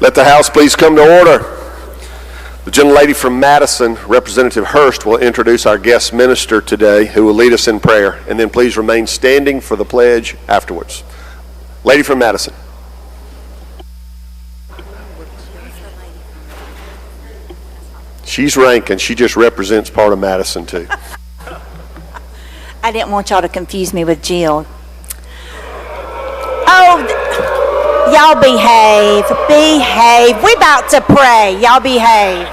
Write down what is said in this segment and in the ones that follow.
Let the House please come to order. The gentlelady from Madison, Representative Hurst, will introduce our guest minister today, who will lead us in prayer, and then please remain standing for the pledge afterwards. Lady from Madison. She's Rankin. She just represents part of Madison, too. I didn't want y'all to confuse me with Jill. Oh, y'all behave. Behave. We about to pray. Y'all behave.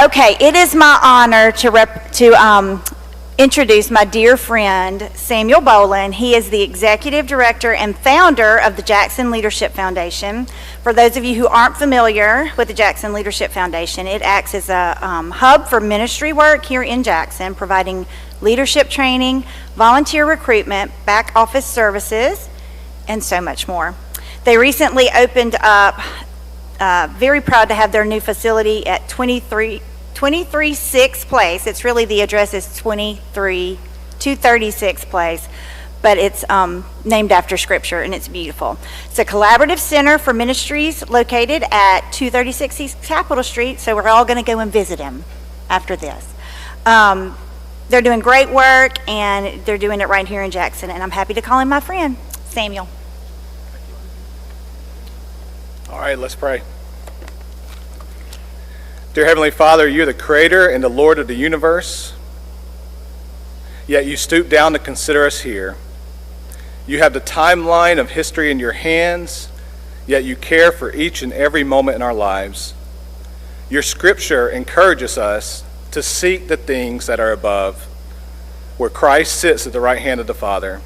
Okay, it is my honor to introduce my dear friend, Samuel Boland. He is the Executive Director and founder of the Jackson Leadership Foundation. For those of you who aren't familiar with the Jackson Leadership Foundation, it acts as a hub for ministry work here in Jackson, providing leadership training, volunteer recruitment, back office services, and so much more. They recently opened up, very proud to have their new facility at 236 Place. It's really, the address is 236 Place, but it's named after scripture, and it's beautiful. It's a collaborative center for ministries located at 236 East Capitol Street, so we're all going to go and visit him after this. They're doing great work, and they're doing it right here in Jackson, and I'm happy to call him my friend, Samuel. All right, let's pray. Dear Heavenly Father, you're the creator and the Lord of the universe, yet you stoop down to consider us here. You have the timeline of history in your hands, yet you care for each and every moment in our lives. Your scripture encourages us to seek the things that are above, where Christ sits at the right hand of the Father.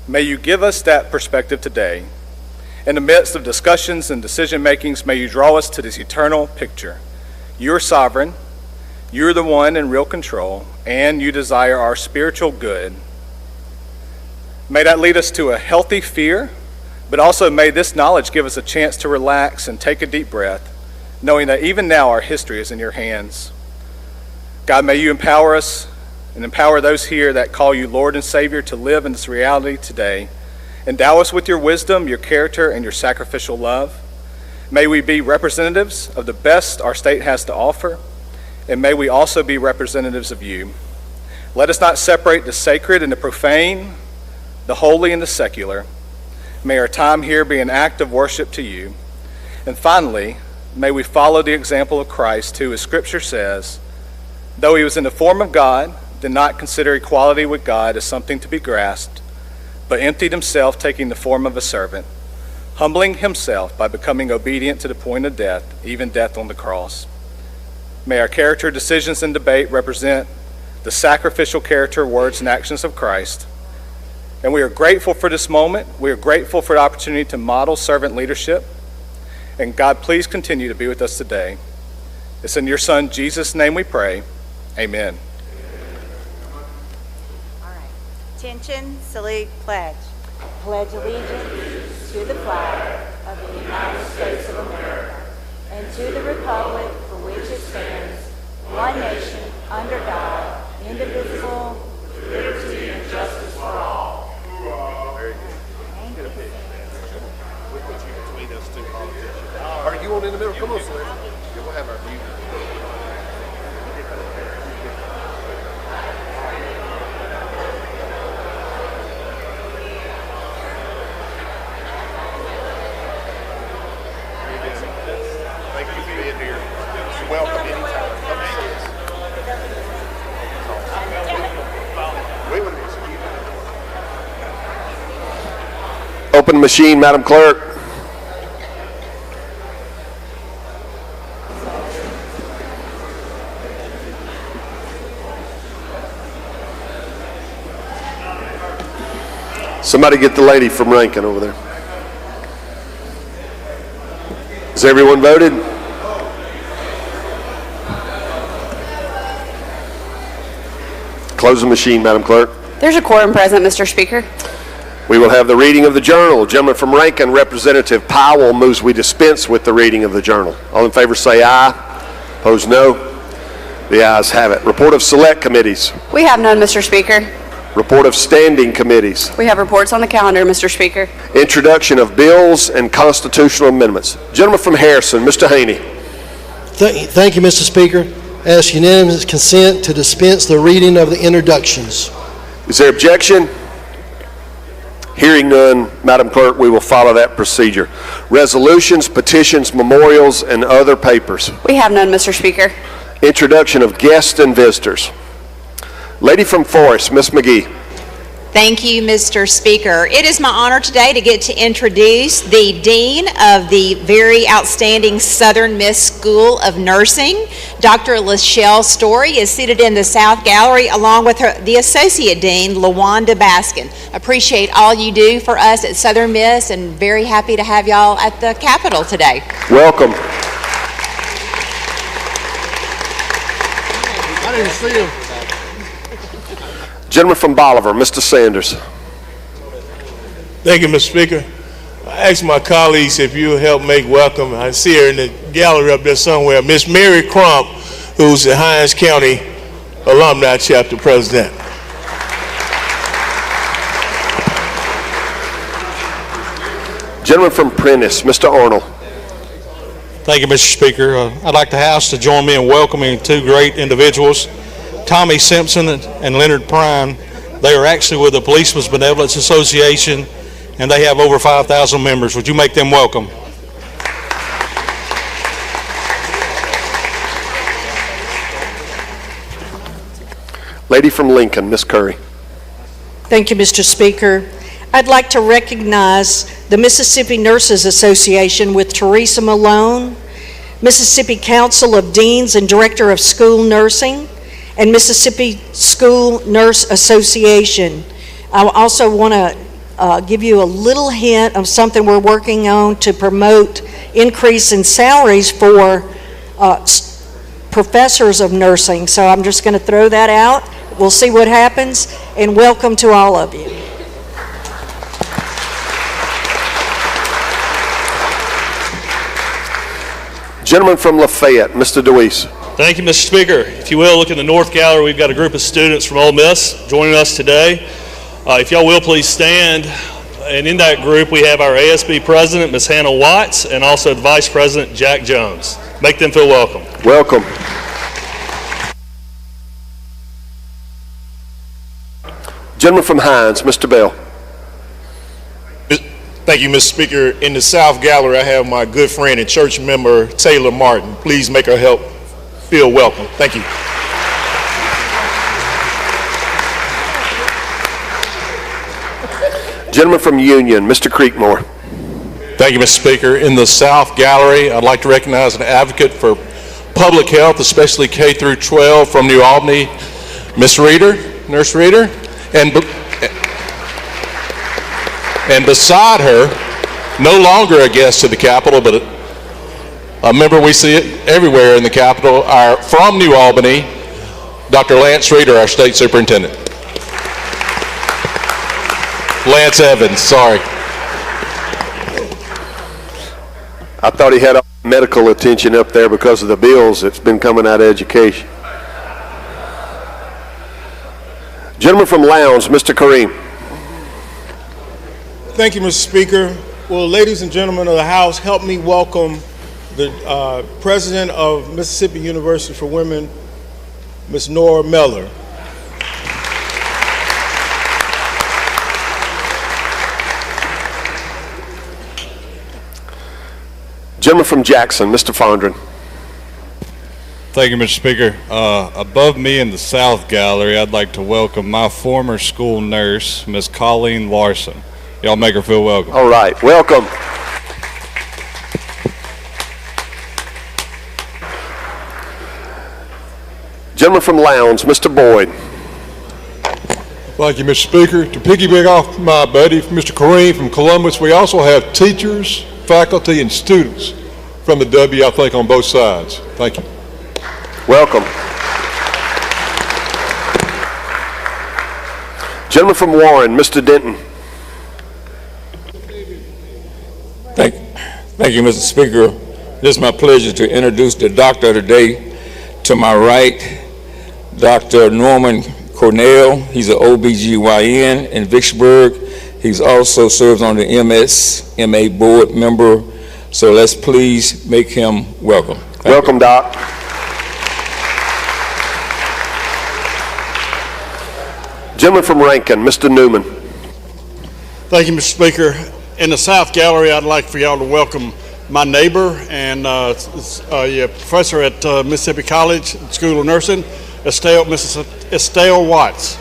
May you give us that perspective today. In the midst of discussions and decision makings, may you draw us to this eternal picture. You're sovereign, you're the one in real control, and you desire our spiritual good. May that lead us to a healthy fear, but also may this knowledge give us a chance to relax and take a deep breath, knowing that even now our history is in your hands. God, may you empower us and empower those here that call you Lord and Savior to live in this reality today. Endow us with your wisdom, your character, and your sacrificial love. May we be representatives of the best our state has to offer, and may we also be representatives of you. Let us not separate the sacred and the profane, the holy and the secular. May our time here be an act of worship to you. And finally, may we follow the example of Christ, who, as Scripture says, though he was in the form of God, did not consider equality with God as something to be grasped, but emptied himself, taking the form of a servant, humbling himself by becoming obedient to the point of death, even death on the cross. May our character, decisions, and debate represent the sacrificial character, words, and actions of Christ. And we are grateful for this moment. We are grateful for the opportunity to model servant leadership. And God, please continue to be with us today. It's in your Son, Jesus' name we pray. Amen. All right. Attention, salute, pledge. Pledge allegiance to the flag of the United States of America and to the republic for which it stands, one nation, under God, indivisible, with liberty and justice for all. Very good. Get a picture. We'll put you between those two politicians. Are you on in the middle? Come on, Selena. Yeah, we'll have our view. Thank you for being here. You're welcome anytime. Come see us. We would be excused. Open machine, Madam Clerk. Somebody get the lady from Rankin over there. Has everyone voted? Close the machine, Madam Clerk. There's a quorum present, Mr. Speaker. We will have the reading of the journal. Gentleman from Rankin, Representative Powell, moves we dispense with the reading of the journal. All in favor say aye. Opposed no. The ayes have it. Report of select committees. We have none, Mr. Speaker. Report of standing committees. We have reports on the calendar, Mr. Speaker. Introduction of bills and constitutional amendments. Gentleman from Harrison, Mr. Haney. Thank you, Mr. Speaker. Ask unanimous consent to dispense the reading of the introductions. Is there objection? Hearing none, Madam Clerk, we will follow that procedure. Resolutions, petitions, memorials, and other papers. We have none, Mr. Speaker. Introduction of guests and visitors. Lady from Forest, Ms. McGee. Thank you, Mr. Speaker. It is my honor today to get to introduce the Dean of the very outstanding Southern Miss School of Nursing. Dr. Lachelle Story is seated in the South Gallery along with the Associate Dean, LaWanda Baskin. Appreciate all you do for us at Southern Miss and very happy to have y'all at the Capitol today. Welcome. I didn't see him. Gentleman from Bolivar, Mr. Sanders. Thank you, Mr. Speaker. I asked my colleagues if you will help make welcome. I see her in the gallery up there somewhere, Miss Mary Crump, who's the Hinds County Alumni Chapter President. Gentleman from Prentice, Mr. Arnold. Thank you, Mr. Speaker. I'd like the House to join me in welcoming two great individuals, Tommy Simpson and Leonard Prine. They are actually with the Policemen's Benevolence Association, and they have over 5,000 members. Would you make them welcome? Lady from Lincoln, Ms. Curry. Thank you, Mr. Speaker. I'd like to recognize the Mississippi Nurses Association with Teresa Malone, Mississippi Council of Deans and Director of School Nursing, and Mississippi School Nurse Association. I also want to give you a little hint of something we're working on to promote increase in salaries for professors of nursing. So I'm just going to throw that out. We'll see what happens, and welcome to all of you. Gentleman from Lafayette, Mr. DeWeese. Thank you, Mr. Speaker. If you will, look in the North Gallery. We've got a group of students from Ole Miss joining us today. If y'all will, please stand. And in that group, we have our ASB President, Ms. Hannah Watts, and also the Vice President, Jack Jones. Make them feel welcome. Welcome. Gentleman from Hinds, Mr. Bell. Thank you, Mr. Speaker. In the South Gallery, I have my good friend and church member, Taylor Martin. Please make her feel welcome. Thank you. Gentleman from Union, Mr. Creekmore. Thank you, Mr. Speaker. In the South Gallery, I'd like to recognize an advocate for public health, especially K through 12 from New Albany, Miss Reeder, Nurse Reeder, and beside her, no longer a guest to the Capitol, but a member we see it everywhere in the Capitol, from New Albany, Dr. Lance Reeder, our state superintendent. Lance Evans, sorry. I thought he had all medical attention up there because of the bills that's been coming out of education. Gentleman from Lowndes, Mr. Kareem. Thank you, Mr. Speaker. Well, ladies and gentlemen of the House, help me welcome the President of Mississippi University for Women, Ms. Nora Miller. Gentleman from Jackson, Mr. Fondren. Thank you, Mr. Speaker. Above me in the South Gallery, I'd like to welcome my former school nurse, Miss Colleen Larson. Y'all make her feel welcome. All right, welcome. Gentleman from Lowndes, Mr. Boyd. Thank you, Mr. Speaker. To piggyback off my buddy, Mr. Kareem from Columbus, we also have teachers, faculty, and students from the W, I think, on both sides. Thank you. Welcome. Gentleman from Warren, Mr. Denton. Thank you, Mr. Speaker. It is my pleasure to introduce the doctor today. To my right, Dr. Norman Cornell. He's an OBGYN in Vicksburg. He's also serves on the MSMA board member. So let's please make him welcome. Welcome, Doc. Gentleman from Rankin, Mr. Newman. Thank you, Mr. Speaker. In the South Gallery, I'd like for y'all to welcome my neighbor and professor at Mississippi College School of Nursing, Mrs. Estelle Watts.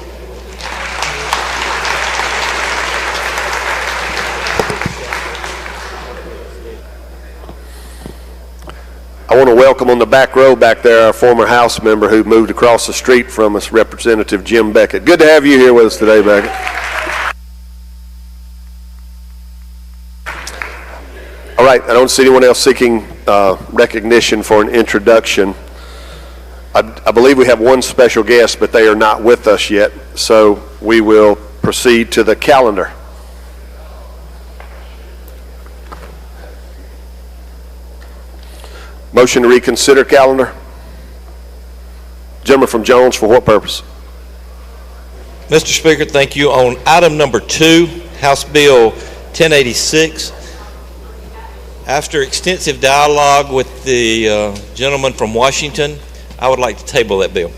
I want to welcome on the back row back there our former House member who moved across the street from us, Representative Jim Beckett. Good to have you here with us today, Beckett. All right, I don't see anyone else seeking recognition for an introduction. I believe we have one special guest, but they are not with us yet, so we will proceed to the calendar. Motion to reconsider calendar. Gentleman from Jones, for what purpose? Mr. Speaker, thank you. On item number 2, House Bill 1086, after extensive dialogue with the gentleman from Washington, I would like to table that bill.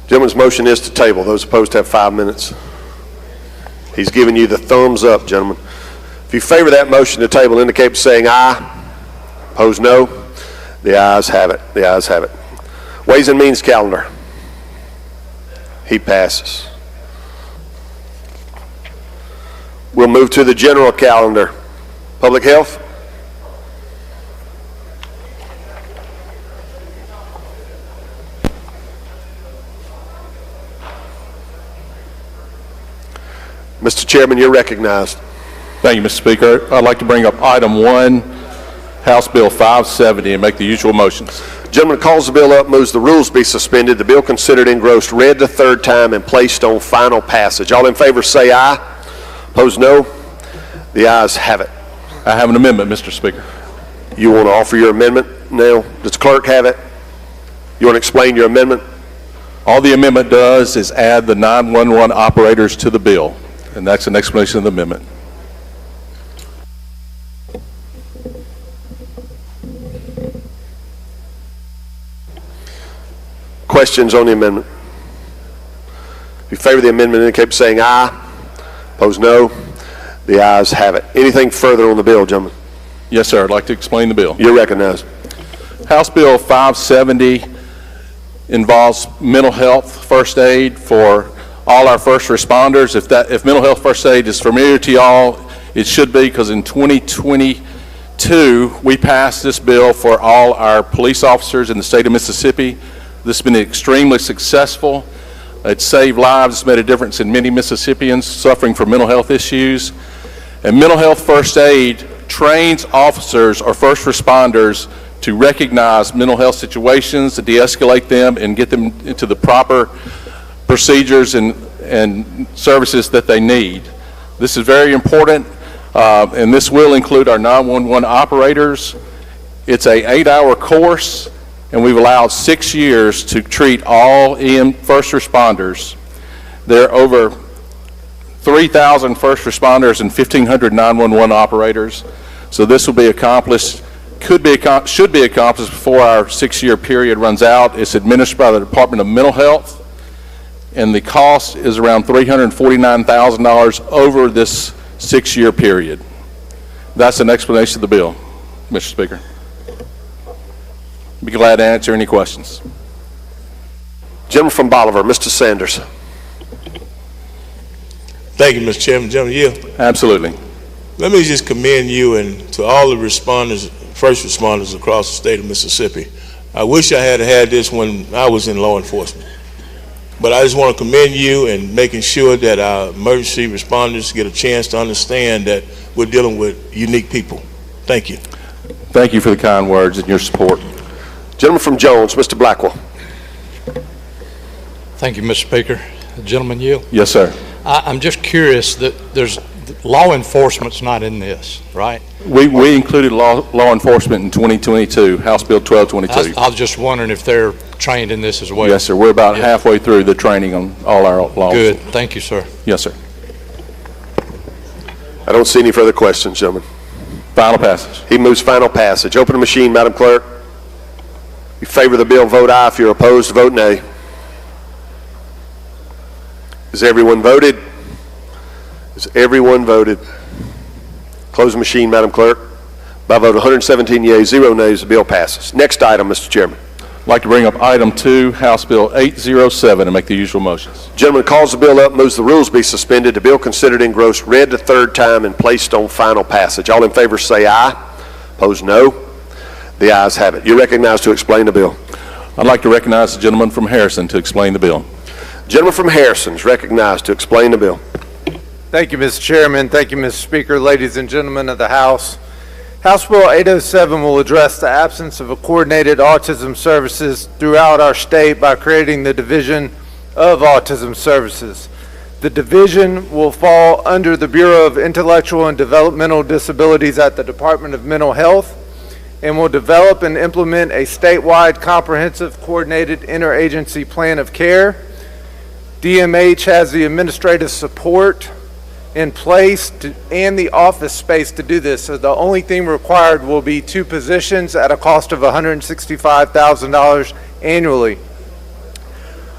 Gentleman's motion is to table. Those opposed have 5 minutes. He's giving you the thumbs up, gentlemen. If you favor that motion to table, indicate by saying aye. Opposed, no. The ayes have it. The ayes have it. Ways and Means calendar. He passes. We'll move to the general calendar. Public Health. Mr. Chairman, you're recognized. Thank you, Mr. Speaker. I'd like to bring up item 1, House Bill 570, and make the usual motions. Gentleman calls the bill up, moves the rules be suspended, the bill considered engrossed, read the third time, and placed on final passage. All in favor say aye. Opposed, no. The ayes have it. I have an amendment, Mr. Speaker. You want to offer your amendment now? Does the clerk have it? You want to explain your amendment? All the amendment does is add the 911 operators to the bill, and that's an explanation of the amendment. Questions on the amendment? If you favor the amendment, indicate by saying aye. Opposed, no. The ayes have it. Anything further on the bill, gentlemen? Yes, sir. I'd like to explain the bill. You're recognized. House Bill 570 involves mental health first aid for all our first responders. If mental health first aid is familiar to y'all, it should be, because in 2022 we passed this bill for all our police officers in the state of Mississippi. This has been extremely successful. It's saved lives. It's made a difference in many Mississippians suffering from mental health issues. And mental health first aid trains officers or first responders to recognize mental health situations, to de-escalate them, and get them into the proper procedures and services that they need. This is very important, and this will include our 911 operators. It's an 8-hour course, and we've allowed 6 years to treat all first responders. There are over 3,000 first responders and 1,500 911 operators. So this will be accomplished, should be accomplished before our 6-year period runs out. It's administered by the Department of Mental Health, and the cost is around $349,000 over this 6-year period. That's an explanation of the bill, Mr. Speaker. Be glad to answer any questions. Gentleman from Bolivar, Mr. Sanders. Thank you, Mr. Chairman. Gentleman Yield. Absolutely. Let me just commend you and to all the responders, first responders across the state of Mississippi. I wish I had had this when I was in law enforcement. But I just want to commend you in making sure that our emergency responders get a chance to understand that we're dealing with unique people. Thank you. Thank you for the kind words and your support. Gentleman from Jones, Mr. Blackwell. Thank you, Mr. Speaker. Gentleman Yield. Yes, sir. I'm just curious that there's law enforcement's not in this, right? We included law enforcement in 2022, House Bill 1222. I was just wondering if they're trained in this as well. Yes, sir. We're about halfway through the training on all our law Good. enforcement. Thank you, sir. Yes, sir. I don't see any further questions, gentlemen. Final passage. He moves final passage. Open the machine, Madam Clerk. If you favor the bill, vote aye. If you're opposed, vote nay. Has everyone voted? Has everyone voted? Close the machine, Madam Clerk. By a vote of 117 yeas, 0 nays, the bill passes. Next item, Mr. Chairman. I'd like to bring up item 2, House Bill 807, and make the usual motions. Gentleman calls the bill up, moves the rules be suspended, the bill considered engrossed, read the third time, and placed on final passage. All in favor say aye. Opposed, no. The ayes have it. You're recognized to explain the bill. I'd like to recognize the gentleman from Harrison to explain the bill. Gentleman from Harrison is recognized to explain the bill. Thank you, Mr. Chairman. Thank you, Mr. Speaker, ladies and gentlemen of the House. House Bill 807 will address the absence of a coordinated autism services throughout our state by creating the Division of Autism Services. The division will fall under the Bureau of Intellectual and Developmental Disabilities at the Department of Mental Health and will develop and implement a statewide comprehensive coordinated interagency plan of care. DMH has the administrative support in place and the office space to do this. So the only thing required will be 2 positions at a cost of $165,000 annually.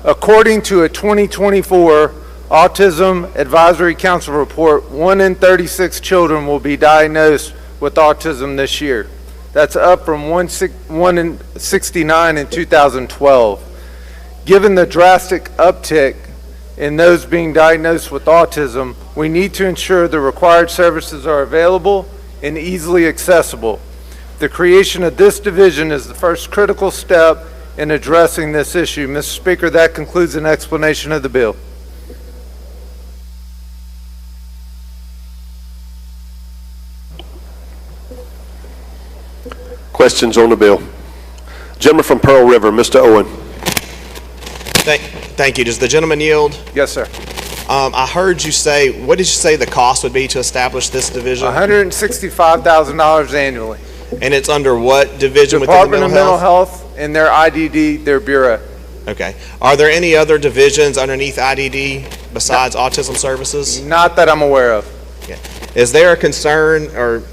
According to a 2024 Autism Advisory Council report, 1 in 36 children will be diagnosed with autism this year. That's up from 1 in 69 in 2012. Given the drastic uptick in those being diagnosed with autism, we need to ensure the required services are available and easily accessible. The creation of this division is the first critical step in addressing this issue. Mr. Speaker, that concludes an explanation of the bill. Questions on the bill? Gentleman from Pearl River, Mr. Owen. Thank you. Does the gentleman yield? Yes, sir. I heard you say, what did you say the cost would be to establish this division? $165,000 annually. And it's under what division within the Department of Mental Health and their IDD, their bureau. Okay. Are there any other divisions underneath IDD besides Autism Services? Not that I'm aware of. Okay. Is there a concern, or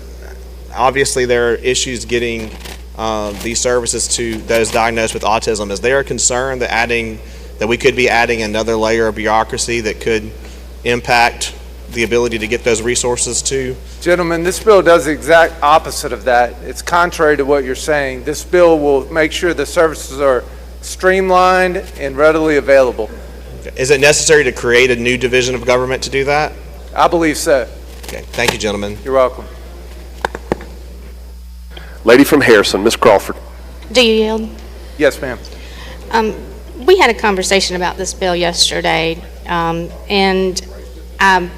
obviously there are issues getting these services to those diagnosed with autism. Is there a concern that we could be adding another layer of bureaucracy that could impact the ability to get those resources to? Gentlemen, this bill does the exact opposite of that. It's contrary to what you're saying. This bill will make sure the services are streamlined and readily available. Is it necessary to create a new division of government to do that? I believe so. Okay. Thank you, gentlemen. You're welcome. Lady from Harrison, Ms. Crawford. Do you yield? Yes, ma'am. We had a conversation about this bill yesterday, and I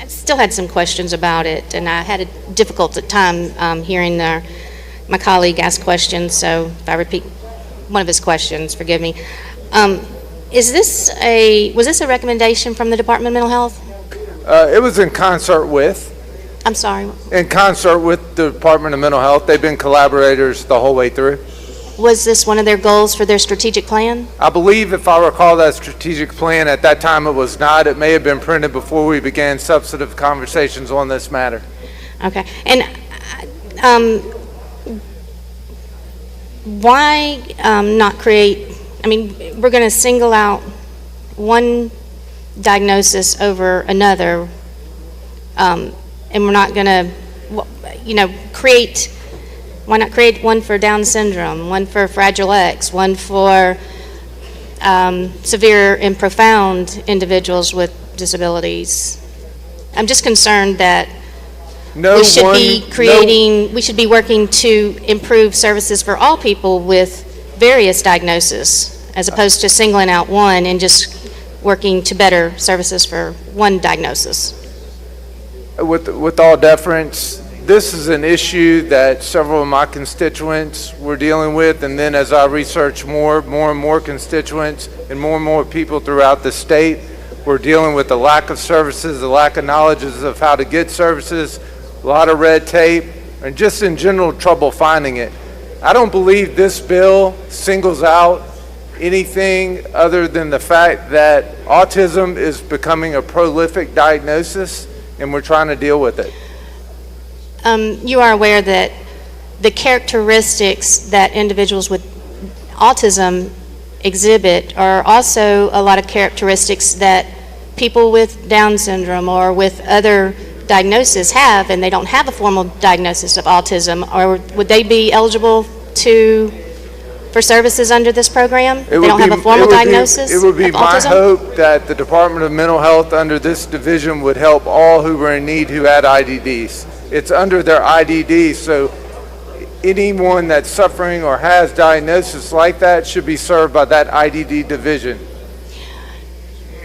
still had some questions about it, and I had a difficult time hearing my colleague ask questions, so if I repeat one of his questions, forgive me. Was this a recommendation from the Department of Mental Health? It was in concert with. I'm sorry? In concert with the Department of Mental Health. They've been collaborators the whole way through. Was this one of their goals for their strategic plan? I believe, if I recall that strategic plan, at that time it was not. It may have been printed before we began substantive conversations on this matter. Okay. And why not create, we're going to single out one diagnosis over another, and we're not going to, why not create one for Down syndrome, one for Fragile X, one for severe and profound individuals with disabilities? I'm just concerned that we should be working to improve services for all people with various diagnoses, as opposed to singling out one and just working to better services for one diagnosis. With all deference, this is an issue that several of my constituents were dealing with, and then as I research more and more constituents and more people throughout the state, We're dealing with the lack of services, the lack of knowledge of how to get services, a lot of red tape, and just in general trouble finding it. I don't believe this bill singles out anything other than the fact that autism is becoming a prolific diagnosis, and we're trying to deal with it. You are aware that the characteristics that individuals with autism exhibit are also a lot of characteristics that people with Down syndrome or with other diagnoses have, and they don't have a formal diagnosis of autism. Or would they be eligible for services under this program? They don't have a formal diagnosis. It would be of my autism? hope that the Department of Mental Health under this division would help all who were in need who had IDDs. It's under their IDD, so anyone that's suffering or has diagnosis like that should be served by that IDD division.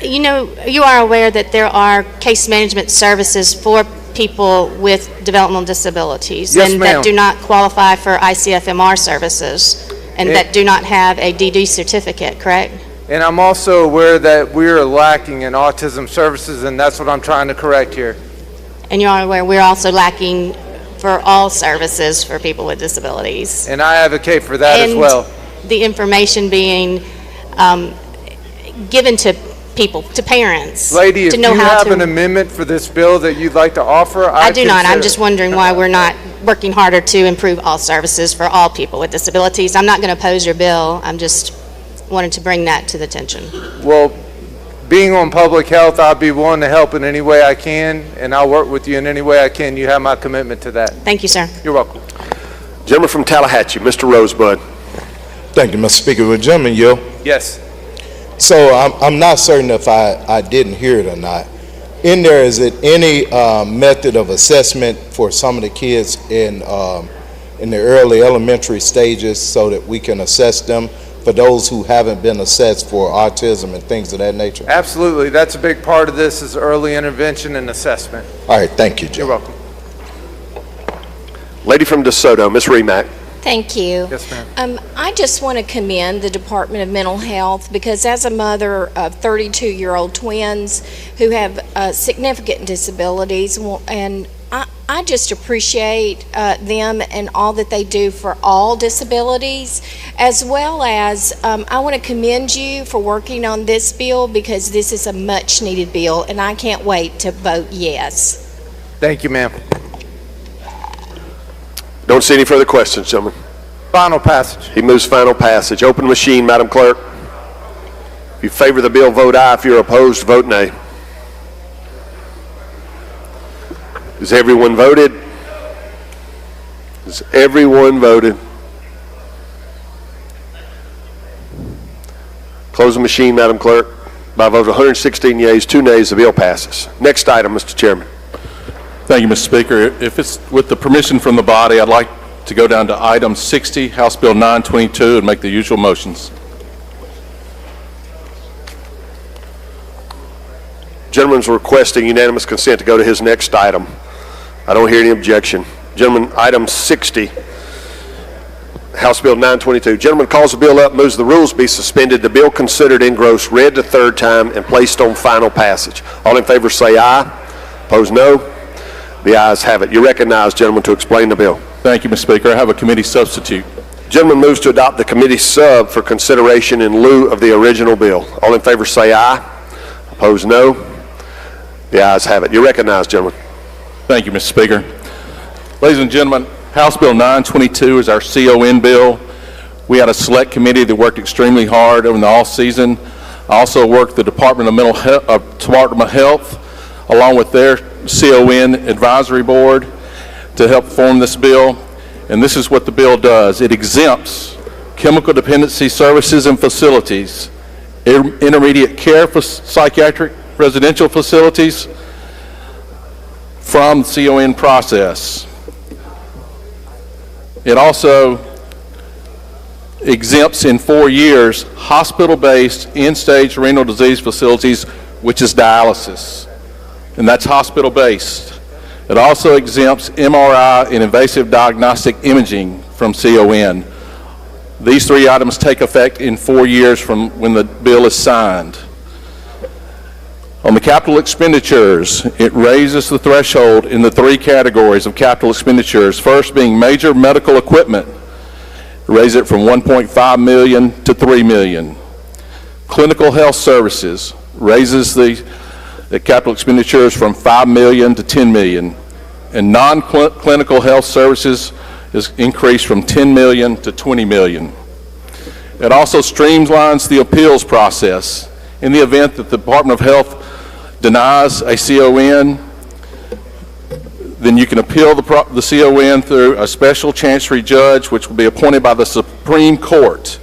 You know, you are aware that there are case management services for people with developmental disabilities Yes, and ma'am. that do not qualify for ICFMR services and that do not have a DD certificate, correct? And I'm also aware that we're lacking in autism services, and that's what I'm trying to correct here. And you are aware we're also lacking for all services for people with disabilities. And I advocate for that as well. The information being given to people, to parents. Lady, if to you know how have to, an amendment for this bill that you'd like to offer, I do not. I'm consider- just wondering why we're not working harder to improve all services for all people with disabilities. I'm not going to oppose your bill. I'm just wanted to bring that to the attention. Well, being on public health, I'll be willing to help in any way I can, and I'll work with you in any way I can. You have my commitment to that. Thank you, sir. You're welcome. Gentleman from Tallahatchie, Mr. Rosebud. Thank you, Mr. Speaker. With gentlemen, yo. Yes. So I'm not certain if I didn't hear it or not. In there, is it any method of assessment for some of the kids in the early elementary stages so that we can assess them for those who haven't been assessed for autism and things of that nature? Absolutely. That's a big part of this is early intervention and assessment. All right, thank you, Jim. You're welcome. Lady from DeSoto, Ms. Remack. Thank you. Yes, ma'am. I just want to commend the Department of Mental Health because as a mother of 32-year-old twins who have significant disabilities, and I just appreciate them and all that they do for all disabilities, as well as I want to commend you for working on this bill because this is a much-needed bill, and I can't wait to vote yes. Thank you, ma'am. Don't see any further questions, gentlemen. Final passage. He moves final passage. Open machine, Madam Clerk. If you favor the bill, vote aye. If you're opposed, vote nay. Has everyone voted? Has everyone voted? Close the machine, Madam Clerk. By a vote of 116 yeas, 2 nays, the bill passes. Next item, Mr. Chairman. Thank you, Mr. Speaker. If it's with the permission from the body, I'd like to go down to item 60, House Bill 922, and make the usual motions. Gentleman's requesting unanimous consent to go to his next item. I don't hear any objection. Gentleman, item 60, House Bill 922. Gentleman calls the bill up, moves the rules be suspended, the bill considered engrossed, read the third time, and placed on final passage. All in favor say aye. Opposed, no. The ayes have it. You recognize, gentlemen, to explain the bill. Thank you, Mr. Speaker. I have a committee substitute. Gentleman moves to adopt the committee sub for consideration in lieu of the original bill. All in favor say aye. Opposed, no. The ayes have it. You recognize, gentlemen. Thank you, Mr. Speaker. Ladies and gentlemen, House Bill 922 is our CON bill. We had a select committee that worked extremely hard over the off-season. I also worked the Department of Health along with their CON advisory board to help form this bill. And this is what the bill does. It exempts chemical dependency services and facilities, intermediate care for psychiatric residential facilities from the CON process. It also exempts in 4 years hospital-based end-stage renal disease facilities, which is dialysis, and that's hospital-based. It also exempts MRI and invasive diagnostic imaging from CON. These 3 items take effect in 4 years from when the bill is signed. On the capital expenditures, it raises the threshold in the three categories of capital expenditures. First being major medical equipment, raise it from $1.5 million to $3 million. Clinical health services raises the capital expenditures from $5 million to $10 million. And non-clinical health services is increased from $10 million to $20 million. It also streamlines the appeals process. In the event that the Department of Health denies a CON, then you can appeal the CON through a special chancery judge, which will be appointed by the Supreme Court.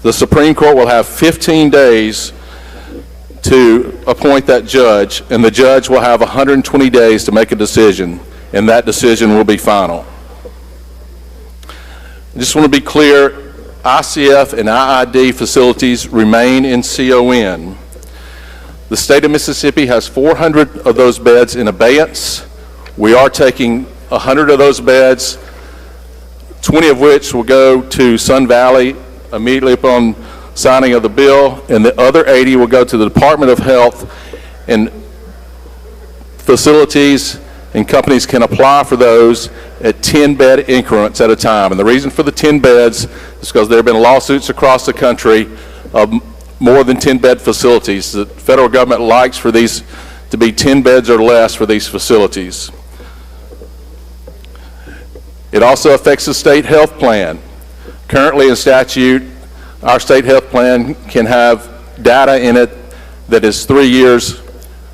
The Supreme Court will have 15 days to appoint that judge, and the judge will have 120 days to make a decision, and that decision will be final. I just want to be clear, ICF and IID facilities remain in CON. The state of Mississippi has 400 of those beds in abeyance. We are taking 100 of those beds, 20 of which will go to Sun Valley immediately upon signing of the bill, and the other 80 will go to the Department of Health, and facilities and companies can apply for those at 10-bed increments at a time. And the reason for the 10 beds is because there have been lawsuits across the country of more than 10-bed facilities. The federal government likes for these to be 10 beds or less for these facilities. It also affects the state health plan. Currently in statute, our state health plan can have data in it that is 3 years,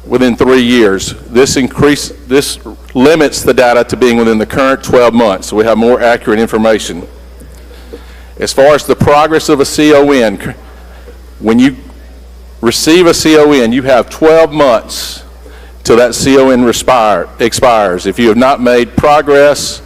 within 3 years. This limits the data to being within the current 12 months, so we have more accurate information. As far as the progress of a CON, when you receive a CON, you have 12 months till that CON expires. If you have not made progress,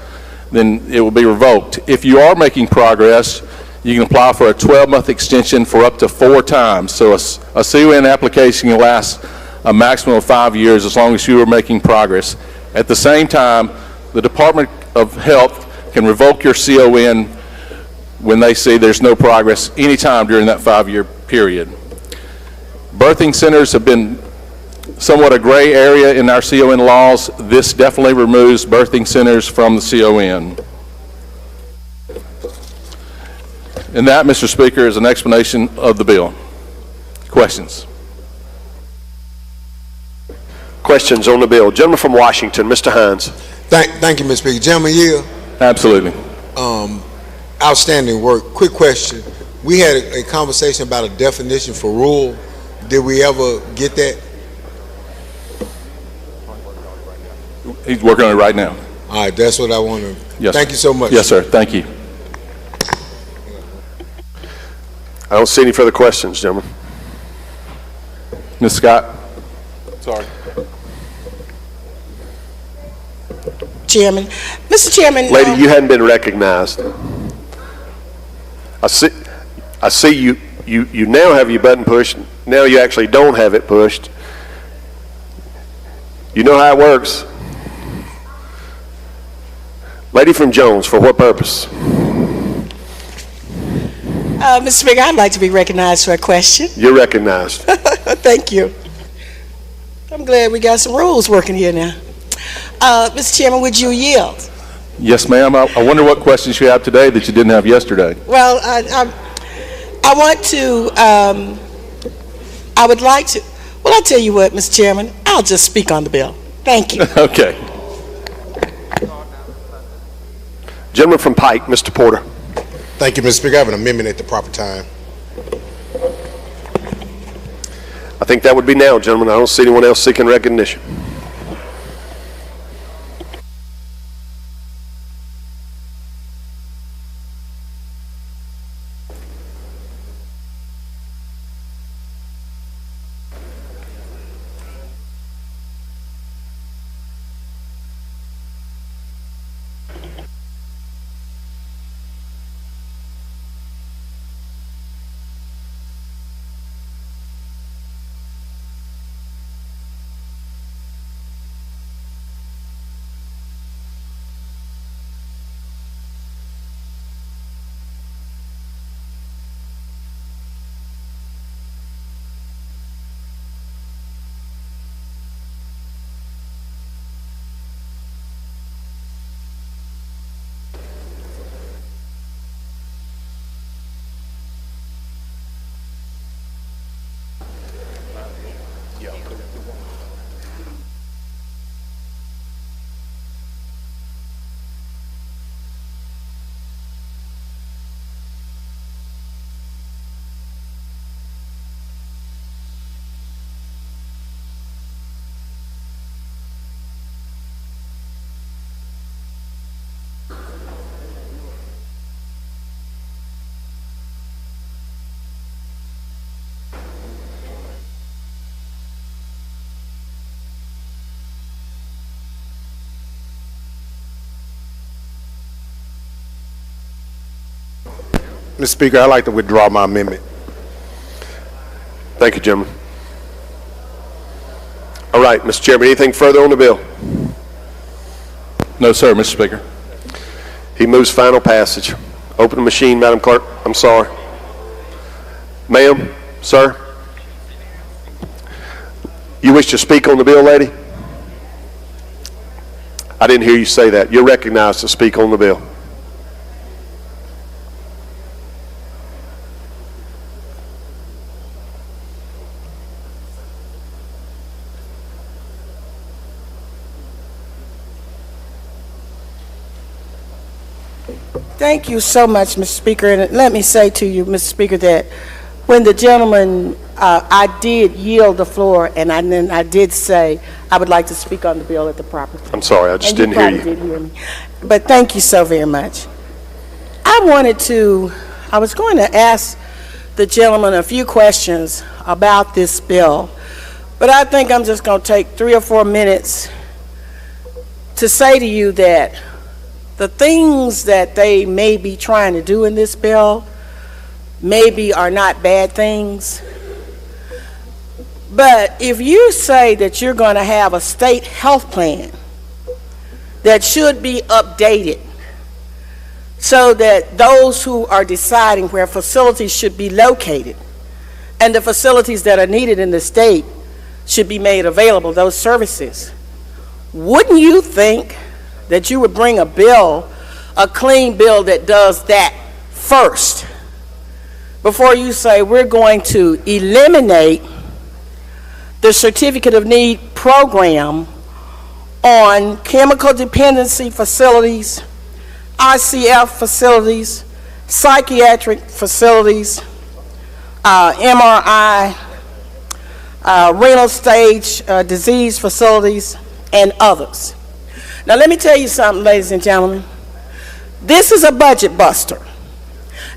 then it will be revoked. If you are making progress, you can apply for a 12-month extension for up to 4 times. So a CON application can last a maximum of 5 years as long as you are making progress. At the same time, the Department of Health can revoke your CON when they see there's no progress anytime during that 5-year period. Birthing centers have been somewhat a gray area in our CON laws. This definitely removes birthing centers from the CON. And that, Mr. Speaker, is an explanation of the bill. Questions? Questions on the bill. Gentleman from Washington, Mr. Hines. Thank you, Mr. Speaker. Gentleman, yield. Absolutely. Outstanding work. Quick question. We had a conversation about a definition for rural. Did we ever get that? He's working on it right now. All right, that's what I want to. Yes, thank you so much. Yes, sir. Thank you. I don't see any further questions, gentlemen. Ms. Scott? Sorry. Chairman. Mr. Chairman. Lady, you hadn't been recognized. I see you now have your button pushed. Now you actually don't have it pushed. You know how it works. Lady from Jones, for what purpose? Mr. Speaker, I'd like to be recognized for a question. You're recognized. Thank you. I'm glad we got some rules working here now. Mr. Chairman, would you yield? Yes, ma'am. I wonder what questions you have today that you didn't have yesterday. Well, I want to, I would like to, well, I'll tell you what, Mr. Chairman, I'll just speak on the bill. Thank you. Okay. Gentleman from Pike, Mr. Porter. Thank you, Mr. Speaker. I have an amendment at the proper time. I think that would be now, gentlemen. I don't see anyone else seeking recognition. Mr. Speaker, I'd like to withdraw my amendment. Thank you, gentlemen. All right, Mr. Chairman, anything further on the bill? No, sir, Mr. Speaker. He moves final passage. Open the machine, Madam Clerk. I'm sorry. Ma'am, sir? You wish to speak on the bill, lady? I didn't hear you say that. You're recognized to speak on the bill. Thank you so much, Mr. Speaker. And let me say to you, Mr. Speaker, that when the gentleman, I did yield the floor, and then I did say I would like to speak on the bill at the proper time. I'm sorry, I just didn't hear you. Didn't hear me. But thank you so very much. I was going to ask the gentleman a few questions about this bill, but I think I'm just going to take 3 or 4 minutes to say to you that the things that they may be trying to do in this bill maybe are not bad things. But if you say that you're going to have a state health plan that should be updated so that those who are deciding where facilities should be located and the facilities that are needed in the state should be made available, those services, wouldn't you think that you would bring a bill, a clean bill that does that first, before you say we're going to eliminate the Certificate of Need program on chemical dependency facilities, ICF facilities, psychiatric facilities, MRI, renal stage disease facilities, and others. Now let me tell you something, ladies and gentlemen. This is a budget buster.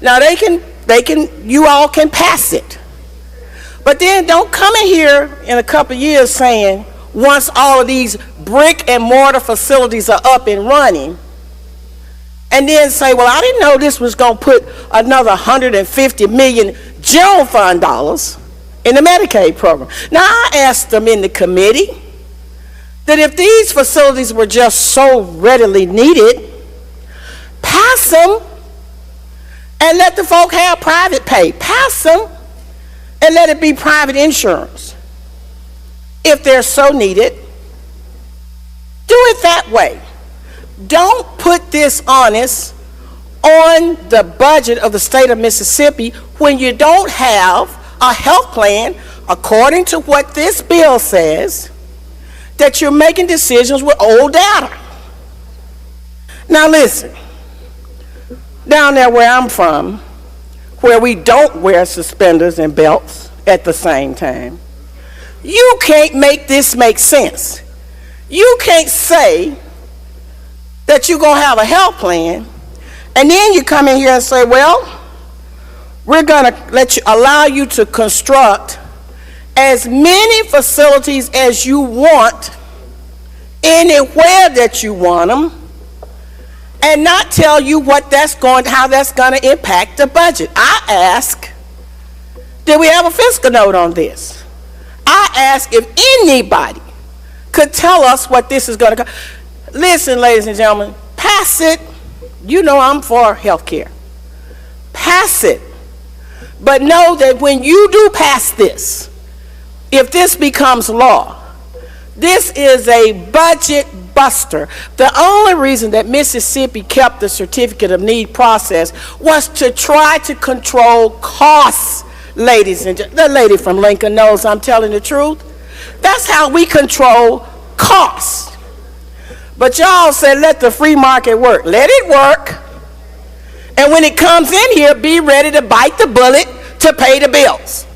Now you all can pass it. But then don't come in here in a couple of years saying, once all of these brick and mortar facilities are up and running, and then say, well, I didn't know this was going to put another $150 million general fund dollars in the Medicaid program. Now, I asked them in the committee that if these facilities were just so readily needed, pass them and let the folk have private pay. Pass them and let it be private insurance. If they're so needed, do it that way. Don't put this onus on the budget of the state of Mississippi when you don't have a health plan, according to what this bill says, that you're making decisions with old data. Now listen, down there where I'm from, where we don't wear suspenders and belts at the same time, you can't make this make sense. You can't say that you're going to have a health plan, and then you come in here and say, well, we're going to allow you to construct as many facilities as you want, anywhere that you want them, and not tell you how that's going to impact the budget. I ask, did we have a fiscal note on this? I ask if anybody could tell us what this is going to cost. Listen, ladies and gentlemen, pass it. You know I'm for health care. Pass it. But know that when you do pass this, if this becomes law, this is a budget buster. The only reason that Mississippi kept the Certificate of Need process was to try to control costs, ladies and gentlemen. The lady from Lincoln knows I'm telling the truth. That's how we control costs. But y'all said let the free market work. Let it work. And when it comes in here, be ready to bite the bullet to pay the bills.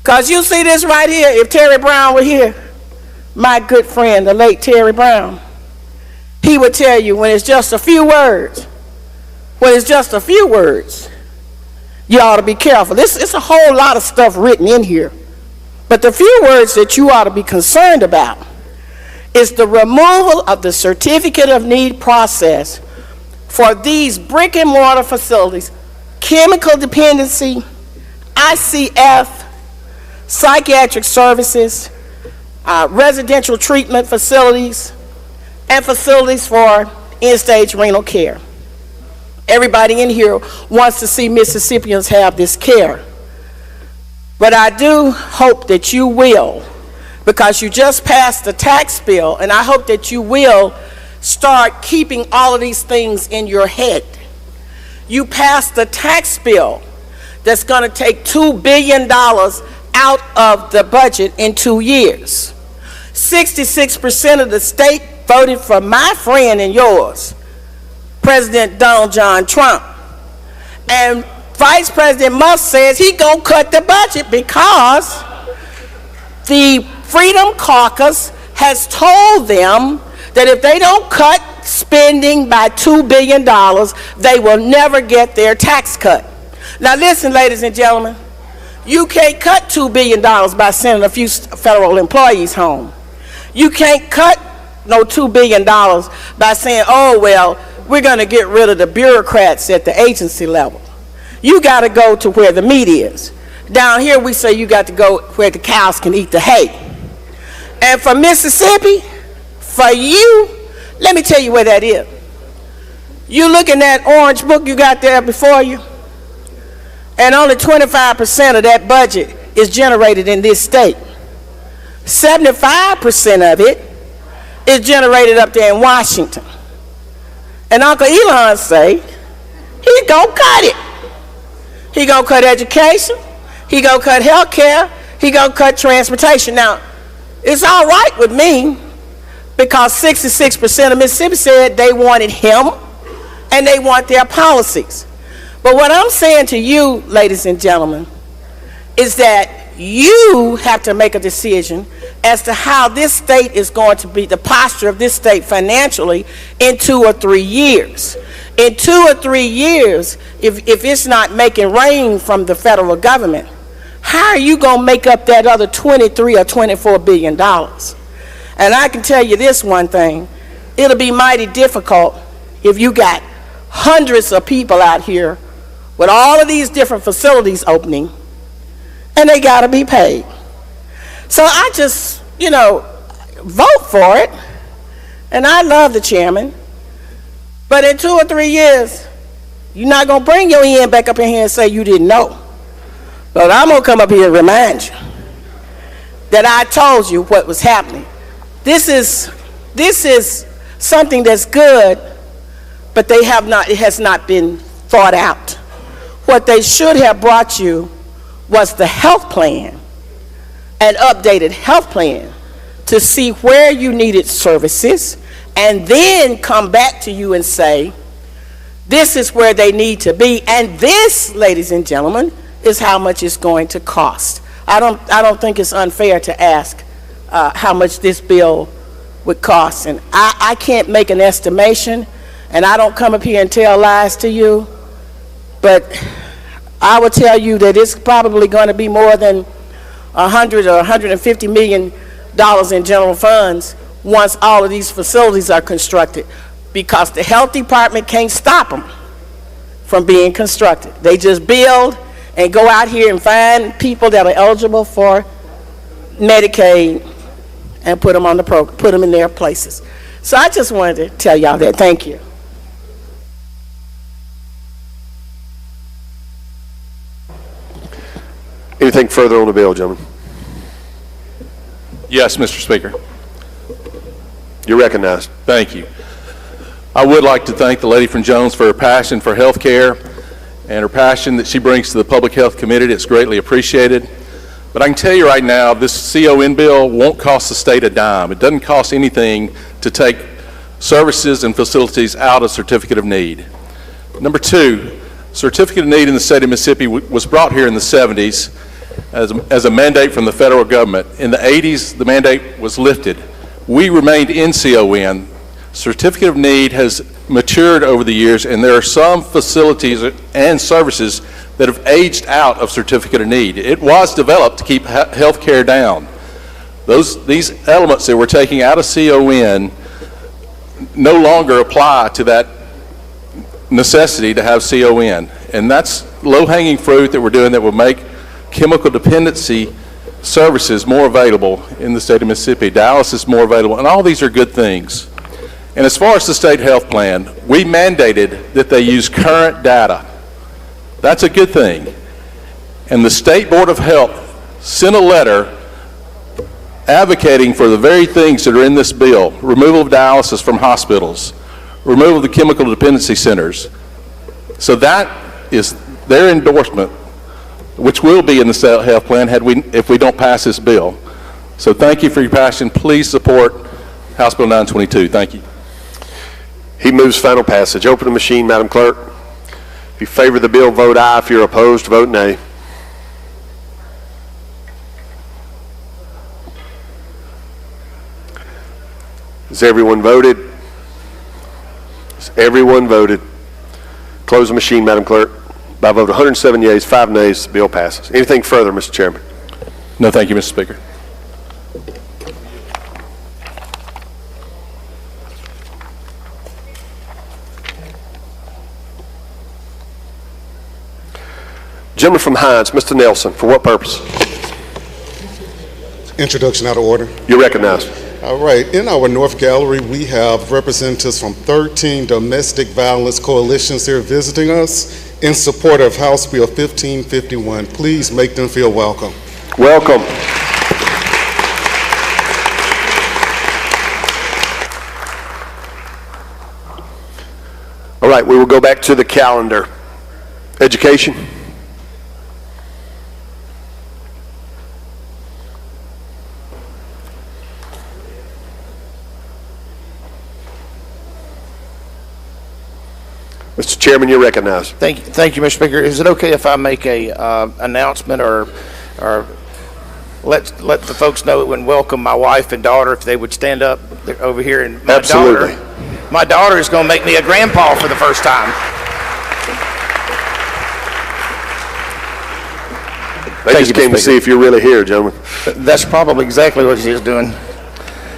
Because you see this right here, if Terry Brown were here, my good friend, the late Terry Brown, he would tell you when it's just a few words, you ought to be careful. It's a whole lot of stuff written in here. But the few words that you ought to be concerned about is the removal of the Certificate of Need process for these brick and mortar facilities, chemical dependency, ICF, psychiatric services, residential treatment facilities, and facilities for end-stage renal care. Everybody in here wants to see Mississippians have this care. But I do hope that you will, because you just passed the tax bill, and I hope that you will start keeping all of these things in your head. You passed the tax bill that's going to take $2 billion out of the budget in 2 years. 66% of the state voted for my friend and yours, President Donald John Trump. And Vice President Musk says he gonna cut the budget because the Freedom Caucus has told them that if they don't cut spending by $2 billion, they will never get their tax cut. Now listen, ladies and gentlemen, you can't cut $2 billion by sending a few federal employees home. You can't cut no $2 billion by saying, oh, well, we're going to get rid of the bureaucrats at the agency level. You got to go to where the meat is. Down here, we say you got to go where the cows can eat the hay. And for Mississippi, for you, let me tell you where that is. You look in that orange book you got there before you, and only 25% of that budget is generated in this state. 75% of it is generated up there in Washington. And Uncle Elon say, he gonna cut it. He gonna cut education, he gonna cut health care, he gonna cut transportation. Now, it's all right with me because 66% of Mississippi said they wanted him and they want their policies. But what I'm saying to you, ladies and gentlemen, is that you have to make a decision as to how this state is going to be, the posture of this state financially in 2 or 3 years. In 2 or 3 years, if it's not making rain from the federal government, how are you going to make up that other $23 or $24 billion? And I can tell you this one thing, it'll be mighty difficult if you got hundreds of people out here with all of these different facilities opening, and they got to be paid. So I just, vote for it, and I love the chairman, but in 2 or 3 years, you're not going to bring your end back up in here and say you didn't know. But I'm going to come up here and remind you that I told you what was happening. This is something that's good, but it has not been thought out. What they should have brought you was the health plan, an updated health plan, to see where you needed services, and then come back to you and say, this is where they need to be, and this, ladies and gentlemen, is how much it's going to cost. I don't think it's unfair to ask how much this bill would cost, and I can't make an estimation, and I don't come up here and tell lies to you, but I will tell you that it's probably going to be more than $100 or $150 million in general funds once all of these facilities are constructed, because the health department can't stop them from being constructed. They just build and go out here and find people that are eligible for Medicaid and put them on the program, put them in their places. So I just wanted to tell y'all that. Thank you. Anything further on the bill, gentlemen? Yes, Mr. Speaker. You're recognized. Thank you. I would like to thank the lady from Jones for her passion for health care and her passion that she brings to the Public Health Committee. It's greatly appreciated. But I can tell you right now, this CON bill won't cost the state a dime. It doesn't cost anything to take services and facilities out of Certificate of Need. Number two, Certificate of Need in the state of Mississippi was brought here in the 70s as a mandate from the federal government. In the 80s, the mandate was lifted. We remained in CON. Certificate of Need has matured over the years, and there are some facilities and services that have aged out of Certificate of Need. It was developed to keep health care down. These elements that we're taking out of CON no longer apply to that necessity to have CON. And that's low-hanging fruit that we're doing that will make chemical dependency services more available in the state of Mississippi, dialysis more available, and all these are good things. And as far as the state health plan, we mandated that they use current data. That's a good thing. And the State Board of Health sent a letter advocating for the very things that are in this bill: removal of dialysis from hospitals, removal of the chemical dependency centers. So that is their endorsement, which will be in the state health plan if we don't pass this bill. So thank you for your passion. Please support House Bill 922. Thank you. He moves final passage. Open the machine, Madam Clerk. If you favor the bill, vote aye. If you're opposed, vote nay. Has everyone voted? Has everyone voted? Close the machine, Madam Clerk. By a vote of 107 yeas, 5 nays, the bill passes. Anything further, Mr. Chairman? No, thank you, Mr. Speaker. Gentleman from Hines, Mr. Nelson, for what purpose? Introduction out of order. You're recognized. All right. In our North Gallery, we have representatives from 13 domestic violence coalitions here visiting us in support of House Bill 1551. Please make them feel welcome. Welcome. All right, we will go back to the calendar. Education. Mr. Chairman, you're recognized. Thank you, Mr. Speaker. Is it okay if I make a announcement or let the folks know and welcome my wife and daughter if they would stand up over here? And Absolutely. My daughter is going to make me a grandpa for the first time. They just came to see if you're really here, gentlemen. That's probably exactly what she is doing.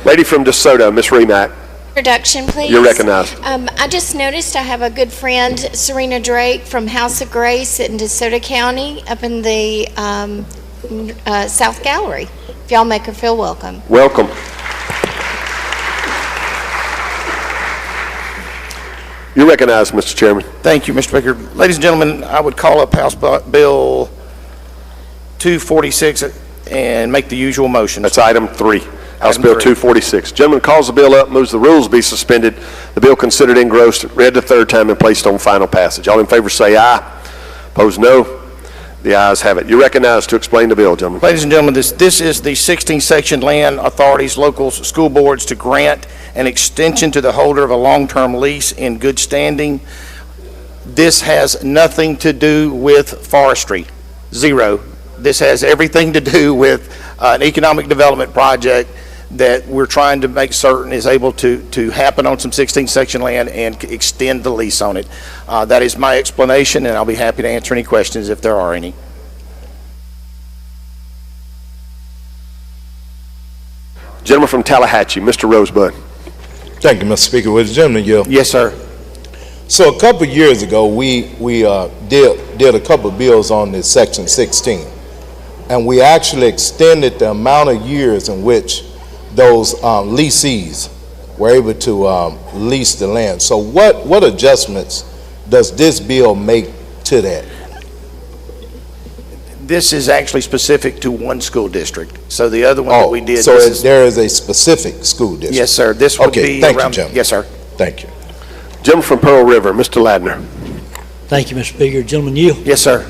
Lady from DeSoto, Ms. Remack. Introduction, please. You're recognized. I just noticed I have a good friend, Serena Drake from House of Grace in DeSoto County up in the South Gallery. If y'all make her feel welcome. Welcome. You're recognized, Mr. Chairman. Thank you, Mr. Speaker. Ladies and gentlemen, I would call up House Bill 246 and make the usual motion. That's item 3. House Bill 246. Gentleman calls the bill up, moves the rules be suspended. The bill considered engrossed, read the third time, and placed on final passage. All in favor say aye. Opposed, no. The ayes have it. You're recognized to explain the bill, gentlemen. Ladies and gentlemen, this is the 16 section land authorities, local school boards to grant an extension to the holder of a long-term lease in good standing. This has nothing to do with forestry. Zero. This has everything to do with an economic development project that we're trying to make certain is able to happen on some 16 section land and extend the lease on it. That is my explanation, and I'll be happy to answer any questions if there are any. Gentleman from Tallahatchie, Mr. Rosebud. Thank you, Mr. Speaker. With the gentleman yield. Yes, sir. So a couple of years ago, we did a couple of bills on this Section 16, and we actually extended the amount of years in which those leasees were able to lease the land. So what adjustments does this bill make to that? This is actually specific to one school district. So the other one that we did. So there is a specific school district? Yes, sir. This would be thank around. You, gentlemen. Yes, sir. Thank you. Gentleman from Pearl River, Mr. Ladner. Thank you, Mr. Speaker. Gentleman Yield. Yes, sir.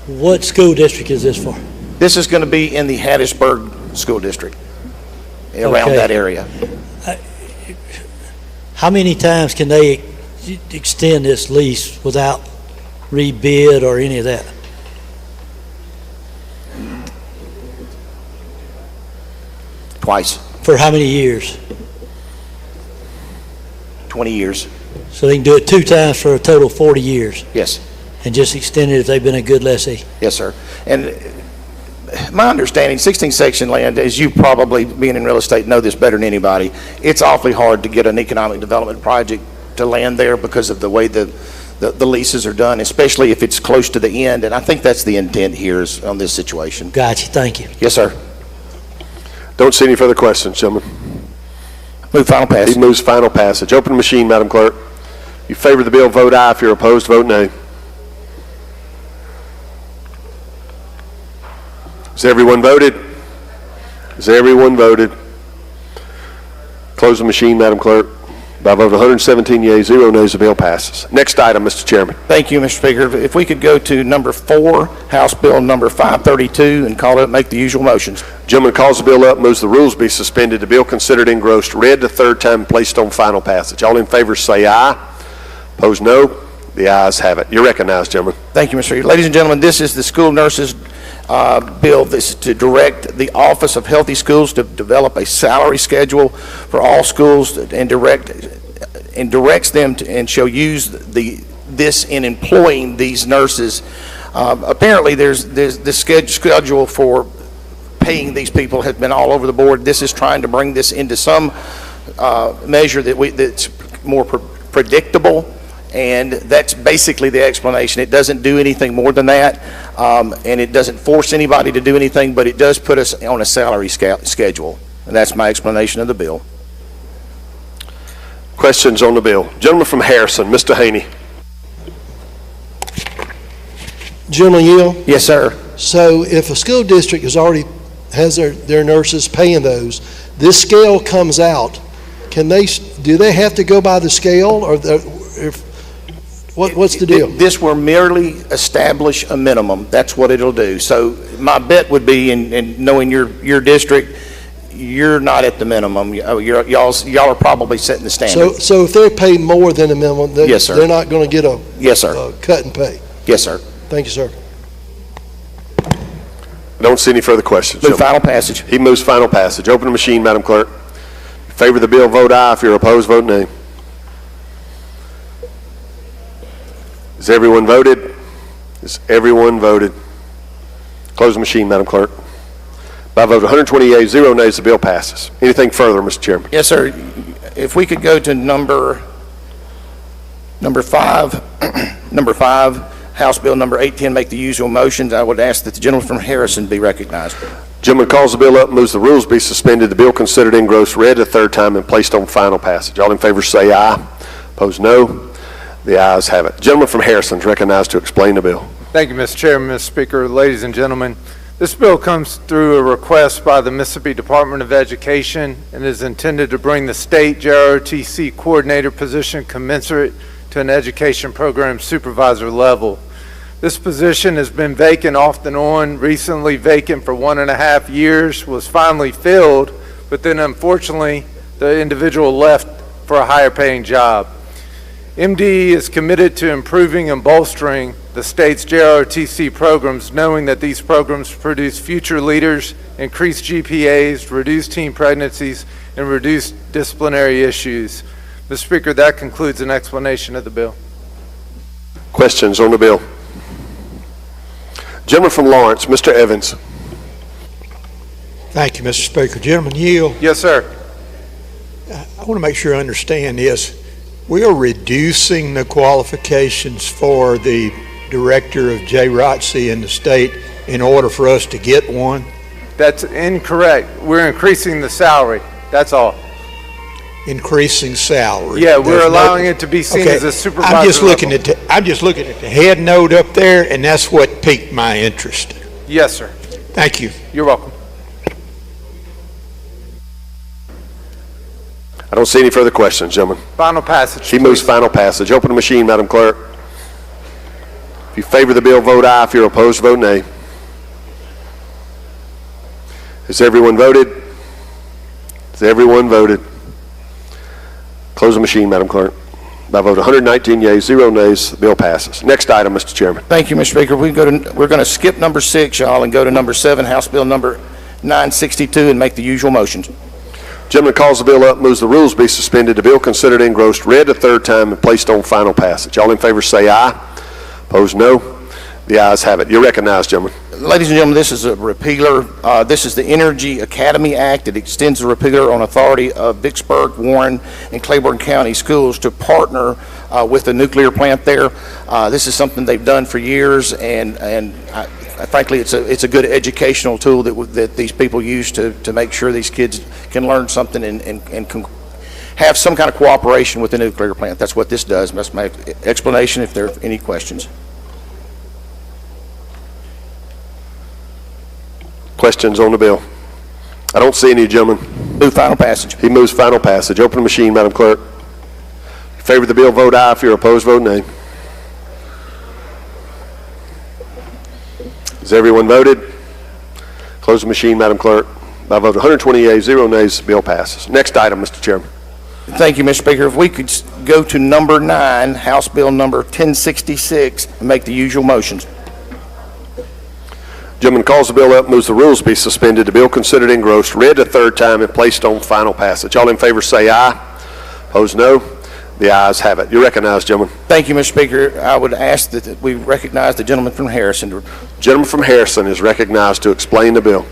What school district is this for? This is going to be in the Hattiesburg School District, around that area. How many times can they extend this lease without rebid or any of that? Twice. For how many years? 20 years. So they can do it 2 times for a total of 40 years? Yes. And just extend it if they've been a good lessee? Yes, sir. And my understanding, 16 section land, as you probably being in real estate know this better than anybody, it's awfully hard to get an economic development project to land there because of the way the the leases are done, especially if it's close to the end, and I think that's the intent here is on this situation. Gotcha, thank you. Yes, sir. Don't see any further questions, gentlemen. Move final passage. He moves final passage. Open the machine, Madam Clerk. If you favor the bill, vote aye. If you're opposed, vote nay. Has everyone voted? Has everyone voted? Close the machine, Madam Clerk. By a vote of 117 yeas, 0 nays, the bill passes. Next item, Mr. Chairman. Thank you, Mr. Speaker. If we could go to number 4, House Bill number 532, and call it, make the usual motions. Gentleman calls the bill up, moves the rules be suspended, the bill considered engrossed, read the third time, and placed on final passage. All in favor say aye. Opposed, no. The ayes have it. You're recognized, gentlemen. Thank you, Mr. Speaker. Ladies and gentlemen, this is the school nurses bill. This is to direct the Office of Healthy Schools to develop a salary schedule for all schools and directs them to, and shall use this in employing these nurses. Apparently, there's the schedule for paying these people has been all over the board. This is trying to bring this into some measure that's more predictable. And that's basically the explanation. It doesn't do anything more than that, and it doesn't force anybody to do anything, but it does put us on a salary schedule. And that's my explanation of the bill. Questions on the bill? Gentleman from Harrison, Mr. Haney. General Yield? Yes, sir. So if a school district has their nurses paying those, this scale comes out, do they have to go by the scale, or what's the deal? This will merely establish a minimum. That's what it'll do. So my bet would be, in knowing your district, you're not at the minimum. Y'all are probably setting the standard. So if they're paid more than the minimum, yes, sir, they're not going to get a yes, sir, cut and pay. Yes, sir. Thank you, sir. I don't see any further questions. Move final passage. He moves final passage. Open the machine, Madam Clerk. In favor of the bill, vote aye. If you're opposed, vote nay. Has everyone voted? Has everyone voted? Close the machine, Madam Clerk. By a vote of 120 yeas, 0 nays, the bill passes. Anything further, Mr. Chairman? Yes, sir. If we could go to number 5, number 5, House Bill number 810, make the usual motions. I would ask that the gentleman from Harrison be recognized. Gentleman calls the bill up, moves the rules be suspended, the bill considered engrossed, read a third time, and placed on final passage. All in favor say aye. Opposed, no. The ayes have it. Gentleman from Harrison is recognized to explain the bill. Thank you, Mr. Chairman, Mr. Speaker, ladies and gentlemen. This bill comes through a request by the Mississippi Department of Education and is intended to bring the state JROTC coordinator position commensurate to an education program supervisor level. This position has been vacant off and on, recently vacant for 1.5 years, was finally filled, but then unfortunately the individual left for a higher paying job. MDE is committed to improving and bolstering the state's JROTC programs, knowing that these programs produce future leaders, increase GPAs, reduce teen pregnancies, and reduce disciplinary issues. Mr. Speaker, that concludes an explanation of the bill. Questions on the bill? Gentleman from Lawrence, Mr. Evans. Thank you, Mr. Speaker. Gentleman Yield. Yes, sir. I want to make sure I understand this. We are reducing the qualifications for the director of JROTC in the state in order for us to get one? That's incorrect. We're increasing the salary. That's all. Increasing salary. Yeah, we're allowing it to be seen as a supervisor. I'm just looking at the head note up there, and that's what piqued my interest. Yes, sir. Thank you. You're welcome. I don't see any further questions, gentlemen. Final passage. He moves final passage. Open the machine, Madam Clerk. If you favor the bill, vote aye. If you're opposed, vote nay. Has everyone voted? Has everyone voted? Close the machine, Madam Clerk. By a vote of 119 yeas, 0 nays, the bill passes. Next item, Mr. Chairman. Thank you, Mr. Speaker. We're going to skip number 6, y'all, and go to number 7, House Bill number 962, and make the usual motions. Gentleman calls the bill up, moves the rules be suspended, the bill considered engrossed, read a third time, and placed on final passage. All in favor say aye. Opposed, no. The ayes have it. You're recognized, gentlemen. Ladies and gentlemen, this is a repealer. This is the Energy Academy Act. It extends the repealer on authority of Vicksburg, Warren, and Claiborne County schools to partner with the nuclear plant there. This is something they've done for years, and frankly, it's a good educational tool that these people use to make sure these kids can learn something and can have some kind of cooperation with the nuclear plant. That's what this does. That's my explanation if there are any questions. Questions on the bill? I don't see any, gentlemen. Move final passage. He moves final passage. Open the machine, Madam Clerk. In favor of the bill, vote aye. If you're opposed, vote nay. Has everyone voted? Close the machine, Madam Clerk. By a vote of 120 yeas, 0 nays, the bill passes. Next item, Mr. Chairman. Thank you, Mr. Speaker. If we could go to number 9, House Bill number 1066, and make the usual motions. Gentleman calls the bill up, moves the rules be suspended, the bill considered engrossed, read a third time, and placed on final passage. All in favor say aye. Opposed, no. The ayes have it. You're recognized, gentlemen. Thank you, Mr. Speaker. I would ask that we recognize the gentleman from Harrison. The gentleman from Harrison is recognized to explain the bill.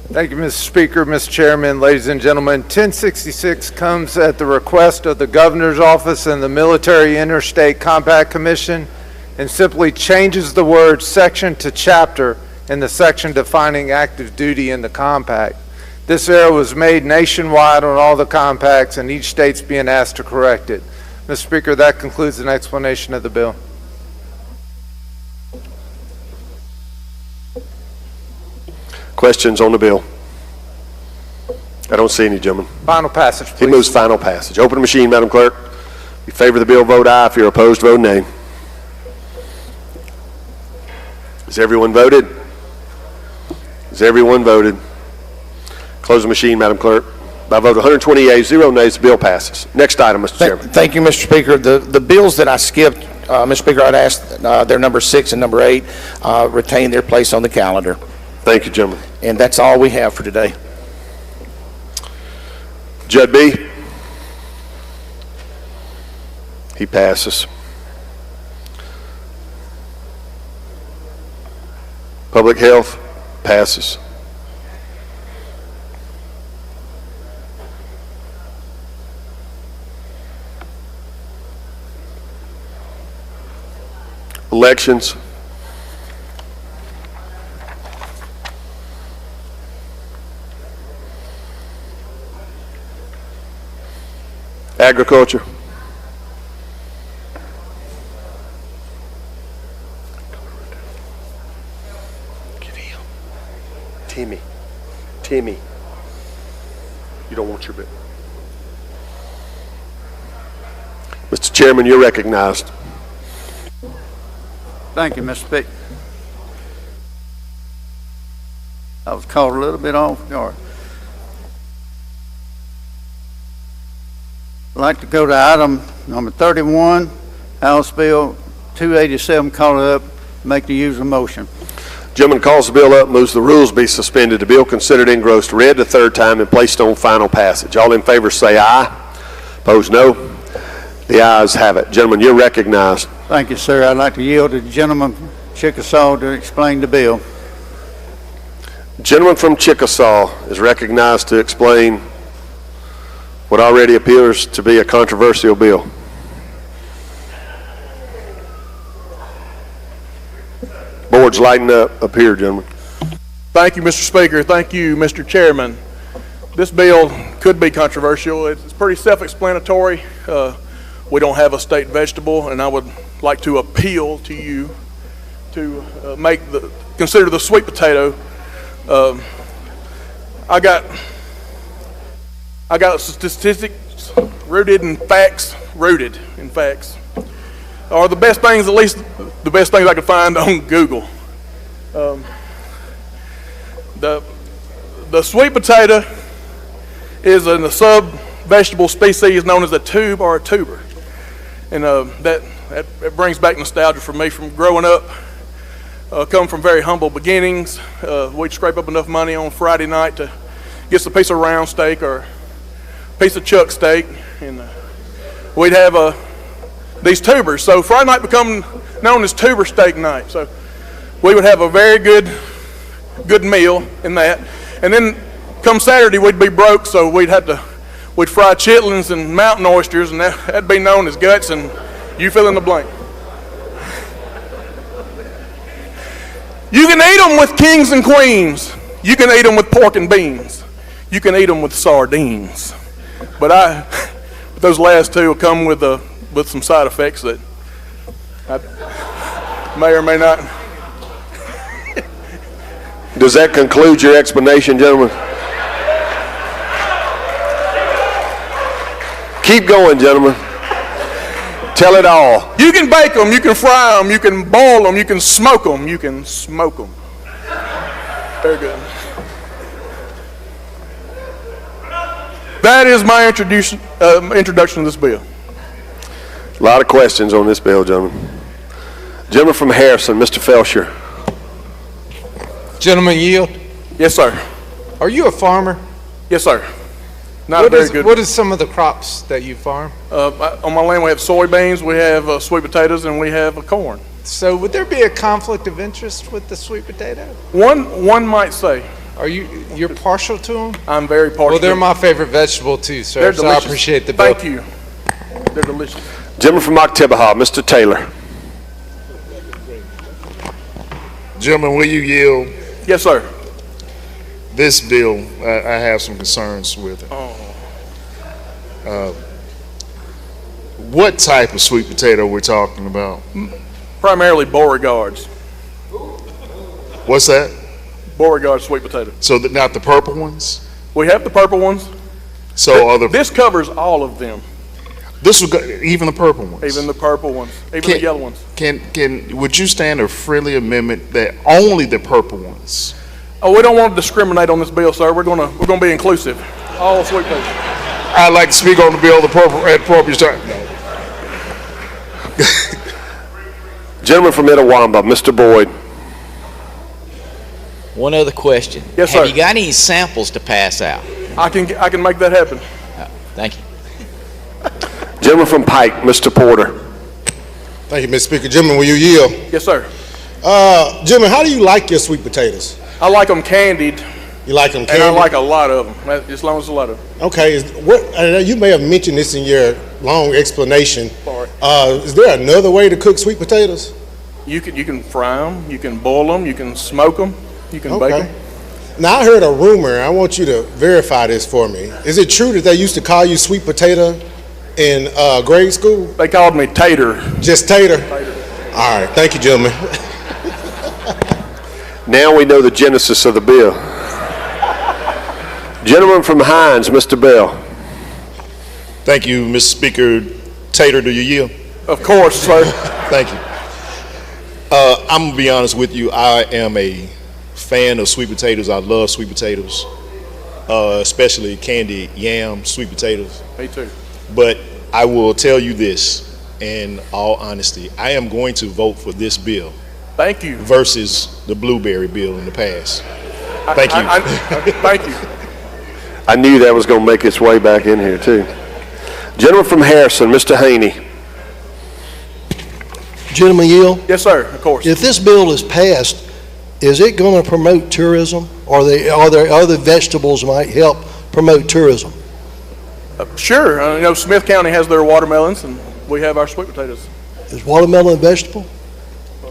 Thank you, Mr. Speaker, Mr. Chairman, ladies and gentlemen. 1066 comes at the request of the Governor's Office and the Military Interstate Compact Commission, and simply changes the word section to chapter in the section defining active duty in the compact. This error was made nationwide on all the compacts, and each state's being asked to correct it. Mr. Speaker, that concludes an explanation of the bill. Questions on the bill? I don't see any, gentlemen. Final passage, please. He moves final passage. Open the machine, Madam Clerk. In favor of the bill, vote aye. If you're opposed, vote nay. Has everyone voted? Has everyone voted? Close the machine, Madam Clerk. By a vote of 120 yeas, 0 nays, the bill passes. Next item, Mr. Chairman. Thank you, Mr. Speaker. The bills that I skipped, Mr. Speaker, I'd ask their number 6 and number 8 retain their place on the calendar. Thank you, gentlemen. And that's all we have for today. Judd B. He passes. Public health passes. Elections. Agriculture. Timmy, you don't want your bit. Mr. Chairman, you're recognized. Thank you, Mr. Speaker. I was caught a little bit off guard. I'd like to go to item number 31, House Bill 287, call it up, make the usual motion. Gentleman calls the bill up, moves the rules be suspended, the bill considered engrossed, read the third time, and placed on final passage. All in favor say aye. Opposed, no. The ayes have it. Gentlemen, you're recognized. Thank you, sir. I'd like to yield to the gentleman from Chickasaw to explain the bill. Gentleman from Chickasaw is recognized to explain what already appears to be a controversial bill. Board's lighting up here, gentlemen. Thank you, Mr. Speaker. Thank you, Mr. Chairman. This bill could be controversial. It's pretty self-explanatory. We don't have a state vegetable, and I would like to appeal to you to consider the sweet potato. I got statistics rooted in facts, are the best things, at least the best things I could find on Google. The sweet potato is a sub-vegetable species known as a tube or a tuber. And that brings back nostalgia for me from growing up. Come from very humble beginnings. We'd scrape up enough money on Friday night to get a piece of round steak or a piece of chuck steak. And we'd have a these tubers. So Friday night become known as tuber steak night. So we would have a very good meal in that. And then come Saturday, we'd be broke, so we'd fry chitlins and mountain oysters, and that'd be known as guts, and you fill in the blank. You can eat them with kings and queens. You can eat them with pork and beans. You can eat them with sardines. But those last two will come with some side effects that I may or may not. Does that conclude your explanation, gentlemen? Keep going, gentlemen. Tell it all. You can bake them, you can fry them, you can boil them, you can smoke them, you can smoke them. Very good. That is my introduction to this bill. A lot of questions on this bill, gentlemen. Gentleman from Harrison, Mr. Felsher. Gentleman yield. Yes, sir. Are you a farmer? Yes, sir. Not very good. What is some of the crops that you farm? On my land, we have soybeans, we have sweet potatoes, and we have corn. So would there be a conflict of interest with the sweet potato? One might say. You're partial to them? I'm very partial. Well, they're my favorite vegetable too, sir. They're so delicious. I appreciate the bill. Thank you. They're delicious. Gentleman from Octibaha, Mr. Taylor. Gentlemen, will you yield? Yes, sir. This bill, I have some concerns with it. What type of sweet potato we're talking about? Primarily Beauregards. What's that? Beauregard sweet potato. So not the purple ones? We have the purple ones. So this covers all of them. This will go, even the purple ones? Even the purple ones. Even the yellow ones. Would you stand a friendly amendment that only the purple ones? Oh, we don't want to discriminate on this bill, sir. We're gonna be inclusive. All sweet potatoes. I'd like to speak on the bill at the appropriate time. Gentleman from Itawamba, Mr. Boyd. One other question. Yes, sir. Have you got any samples to pass out? I can make that happen. Thank you. Gentleman from Pike, Mr. Porter. Thank you, Mr. Speaker. Gentlemen, will you yield? Yes, sir. Gentlemen, how do you like your sweet potatoes? I like them candied. You like them candied? And I like a lot of them, as long as a lot of them. Okay, you may have mentioned this in your long explanation. Is there another way to cook sweet potatoes? You can fry them, you can boil them, you can smoke them, you can bake them. Now, I heard a rumor. I want you to verify this for me. Is it true that they used to call you sweet potato in grade school? They called me Tater. Just Tater? All right. Thank you, gentlemen. Now we know the genesis of the bill. Gentleman from Hines, Mr. Bell. Thank you, Mr. Speaker. Tater, do you yield? Of course, sir. Thank you. I'm going to be honest with you. I am a fan of sweet potatoes. I love sweet potatoes, especially candied yam sweet potatoes. Me too. But I will tell you this, in all honesty, I am going to vote for this bill. Thank you. Versus the blueberry bill in the past. Thank you. Thank you. I knew that was going to make its way back in here too. Gentleman from Harrison, Mr. Haney. Gentleman yield? Yes, sir, of course. If this bill is passed, is it going to promote tourism? Or are there other vegetables might help promote tourism? Sure. Smith County has their watermelons, and we have our sweet potatoes. Is watermelon a vegetable?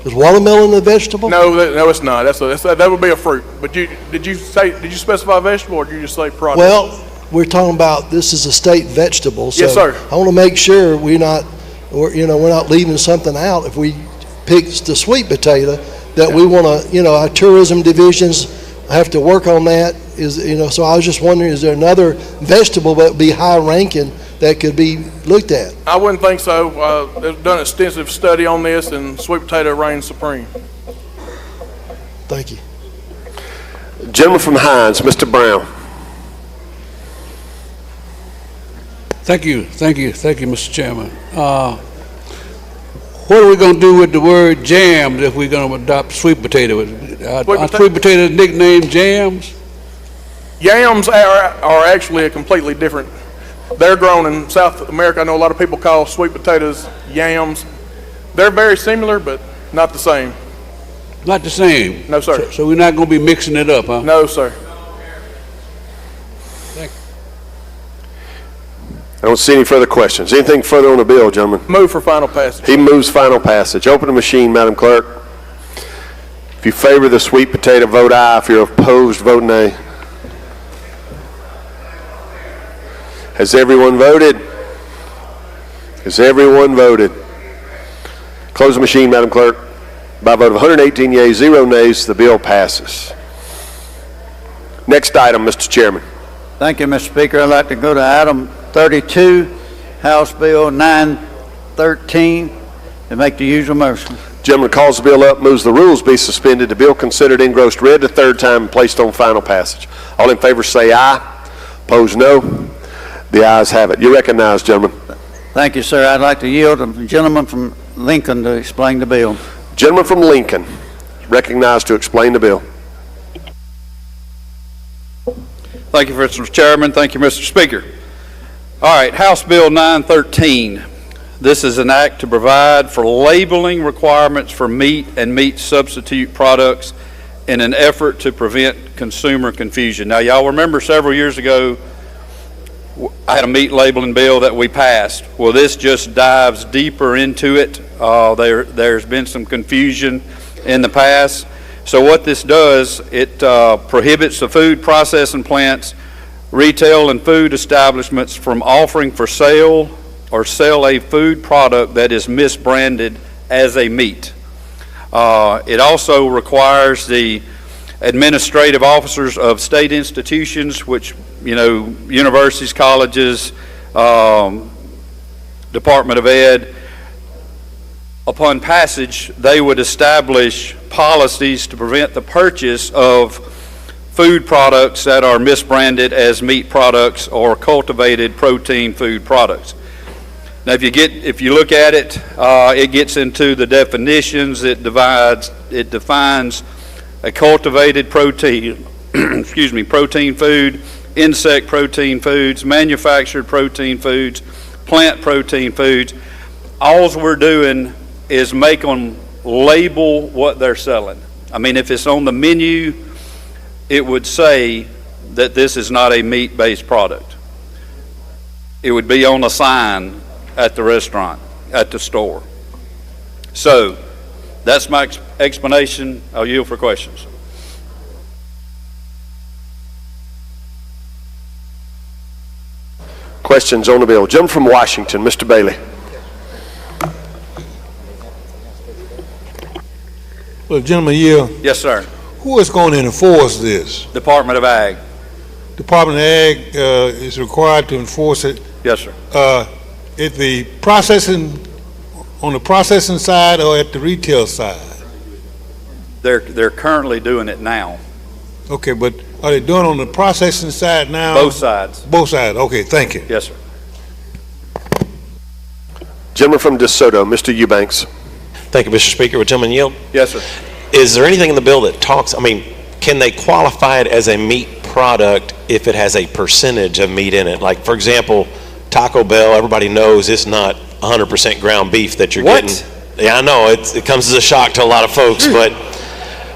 Is watermelon a vegetable? No, it's not. That would be a fruit. But did you specify vegetable, or did you just say product? Well, we're talking about this is a state vegetable. So yes, sir. I want to make sure we're not leaving something out. If we pick the sweet potato, that we want to, our tourism divisions have to work on that. So I was just wondering, is there another vegetable that would be high ranking that could be looked at? I wouldn't think so. They've done an extensive study on this, and sweet potato reigns supreme. Thank you. Gentleman from Hines, Mr. Brown. Thank you, Mr. Chairman. What are we going to do with the word jams if we're going to adopt sweet potato? Are sweet potatoes nicknamed jams? Yams are actually a completely different. they're grown in South America. I know a lot of people call sweet potatoes yams. They're very similar, but not the same. Not the same? No, sir. So we're not going to be mixing it up, huh? No, sir. I don't see any further questions. Anything further on the bill, gentlemen? Move for final passage. He moves final passage. Open the machine, Madam Clerk. If you favor the sweet potato, vote aye. If you're opposed, vote nay. Has everyone voted? Has everyone voted? Close the machine, Madam Clerk. By a vote of 118 yeas, 0 nays, the bill passes. Next item, Mr. Chairman. Thank you, Mr. Speaker. I'd like to go to item 32, House Bill 913, and make the usual motion. Gentleman calls the bill up, moves the rules be suspended, the bill considered engrossed read the third time and placed on final passage. All in favor say aye. Opposed, no. The ayes have it. You're recognized, gentlemen. Thank you, sir. I'd like to yield to the gentleman from Lincoln to explain the bill. Gentleman from Lincoln, recognized to explain the bill. Thank you, Mr. Chairman. Thank you, Mr. Speaker. All right, House Bill 913. This is an act to provide for labeling requirements for meat and meat substitute products in an effort to prevent consumer confusion. Now, y'all remember several years ago, I had a meat labeling bill that we passed. Well, this just dives deeper into it. There's been some confusion in the past. So what this does, it prohibits the food processing plants, retail and food establishments from offering for sale or sell a food product that is misbranded as a meat. It also requires the administrative officers of state institutions, which, you know, universities, colleges, Department of Ed, upon passage, they would establish policies to prevent the purchase of food products that are misbranded as meat products or cultivated protein food products. Now, if you look at it, it gets into the definitions. It defines a cultivated protein, protein food, insect protein foods, manufactured protein foods, plant protein foods. All we're doing is make them label what they're selling. I mean, if it's on the menu, it would say that this is not a meat-based product. It would be on a sign at the restaurant, at the store. So, that's my explanation. I'll yield for questions. Questions on the bill. Gentleman from Washington, Mr. Bailey. Well, gentleman, Yes, sir. who is going to enforce this? Department of Ag. Department of Ag is required to enforce it. Yes, sir. At the processing, on the processing side or at the retail side? They're currently doing it now. Okay, but are they doing it on the processing side now? Both sides. Both sides. Okay, thank you. Yes, sir. Gentleman from DeSoto, Mr. Eubanks. Thank you, Mr. Speaker. Would gentleman yield? Yes, sir. Is there anything in the bill that talks, can they qualify it as a meat product if it has a percentage of meat in it? Like, for example, Taco Bell, everybody knows it's not 100% ground beef that you're getting. Yeah, I know, it comes as a shock to a lot of folks, but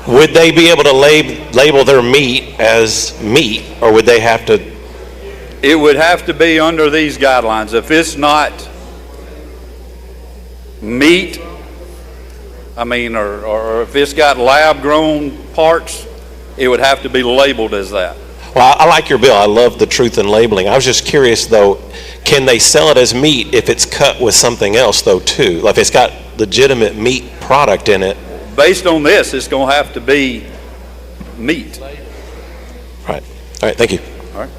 would they be able to label their meat as meat, or would they have to? It would have to be under these guidelines. If it's not meat, or if it's got lab-grown parts, it would have to be labeled as that. Well, I like your bill. I love the truth in labeling. I was just curious, though, can they sell it as meat if it's cut with something else, though, too? Like if it's got legitimate meat product in it? Based on this, it's going to have to be meat. Right. All right, thank you. All right.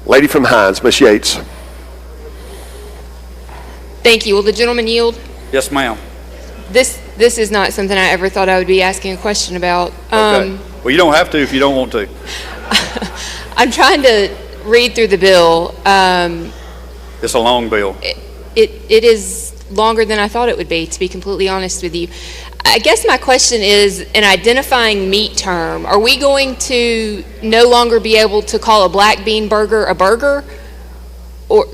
Lady from Hines, Ms. Yates. Thank you. Will the gentleman yield? Yes, ma'am. This is not something I ever thought I would be asking a question about. Okay. Well, you don't have to if you don't want to. I'm trying to read through the bill. It's a long bill. It is longer than I thought it would be, to be completely honest with you. I guess my question is, in identifying meat term, are we going to no longer be able to call a black bean burger a burger? Or,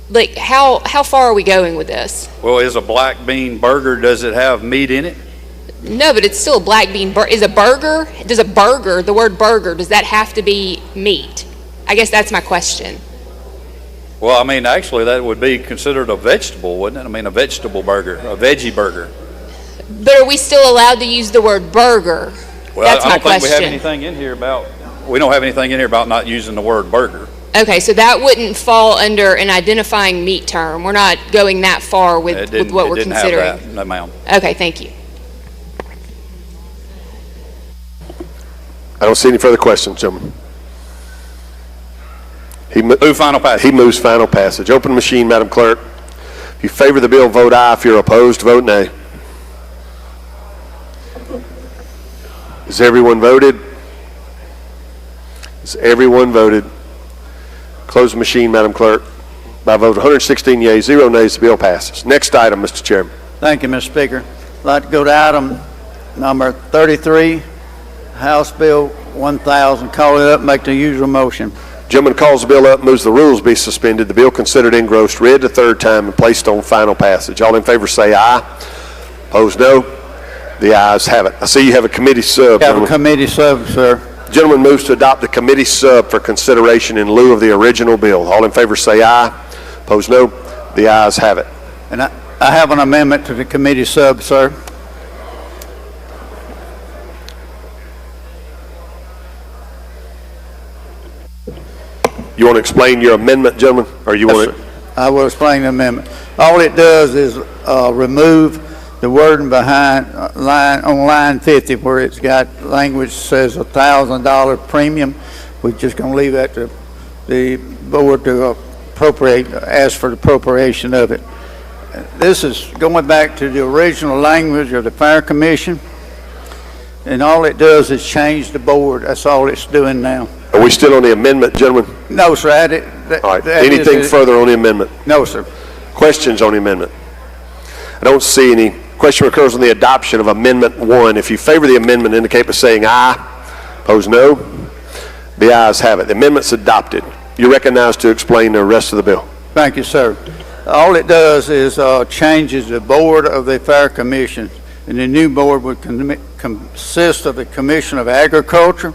like, how far are we going with this? Well, is a black bean burger, does it have meat in it? No, but it's still a black bean burger. Is a burger, does a burger, the word burger, does that have to be meat? I guess that's my question. Well, I mean, actually, that would be considered a vegetable, wouldn't it? I mean, a vegetable burger, a veggie burger. But are we still allowed to use the word burger? Well, That's I my don't think we have question. anything in here about, we don't have anything in here about not using the word burger. Okay, so that wouldn't fall under an identifying meat term. We're not going that far with what we're considering. It didn't have that, no ma'am. Okay, thank you. I don't see any further questions, gentlemen. Move final passage. He moves final passage. Open the machine, Madam Clerk. If you favor the bill, vote aye. If you're opposed, vote nay. Has everyone voted? Has everyone voted? Close the machine, Madam Clerk. By a vote of 116 yeas, 0 nays, the bill passes. Next item, Mr. Chairman. Thank you, Mr. Speaker. I'd like to go to item number 33, House Bill 1000. Call it up, make the usual motion. Gentleman calls the bill up, moves the rules be suspended. The bill considered engrossed, read the third time, and placed on final passage. All in favor say aye. Opposed, no. The ayes have it. I see you have a committee sub. Have a committee sub, sir. Gentleman moves to adopt the committee sub for consideration in lieu of the original bill. All in favor say aye. Opposed, no. The ayes have it. And I have an amendment to the committee sub, sir. You want to explain your amendment, gentlemen, or you want to? I will explain the amendment. All it does is remove the wording behind on line 50 where it's got language that says $1,000 premium. We're just going to leave that to the board to ask for the appropriation of it. This is going back to the original language of the Fire Commission, and all it does is change the board. That's all it's doing now. Are we still on the amendment, gentlemen? No, sir. All right. Anything further on the amendment? No, sir. Questions on the amendment? I don't see any. Question occurs on the adoption of Amendment 1. If you favor the amendment, indicate by saying aye. Opposed, no. The ayes have it. The amendment's adopted. You're recognized to explain the rest of the bill. Thank you, sir. All it does is changes the board of the Fire Commission, and the new board would consist of the Commission of Agriculture,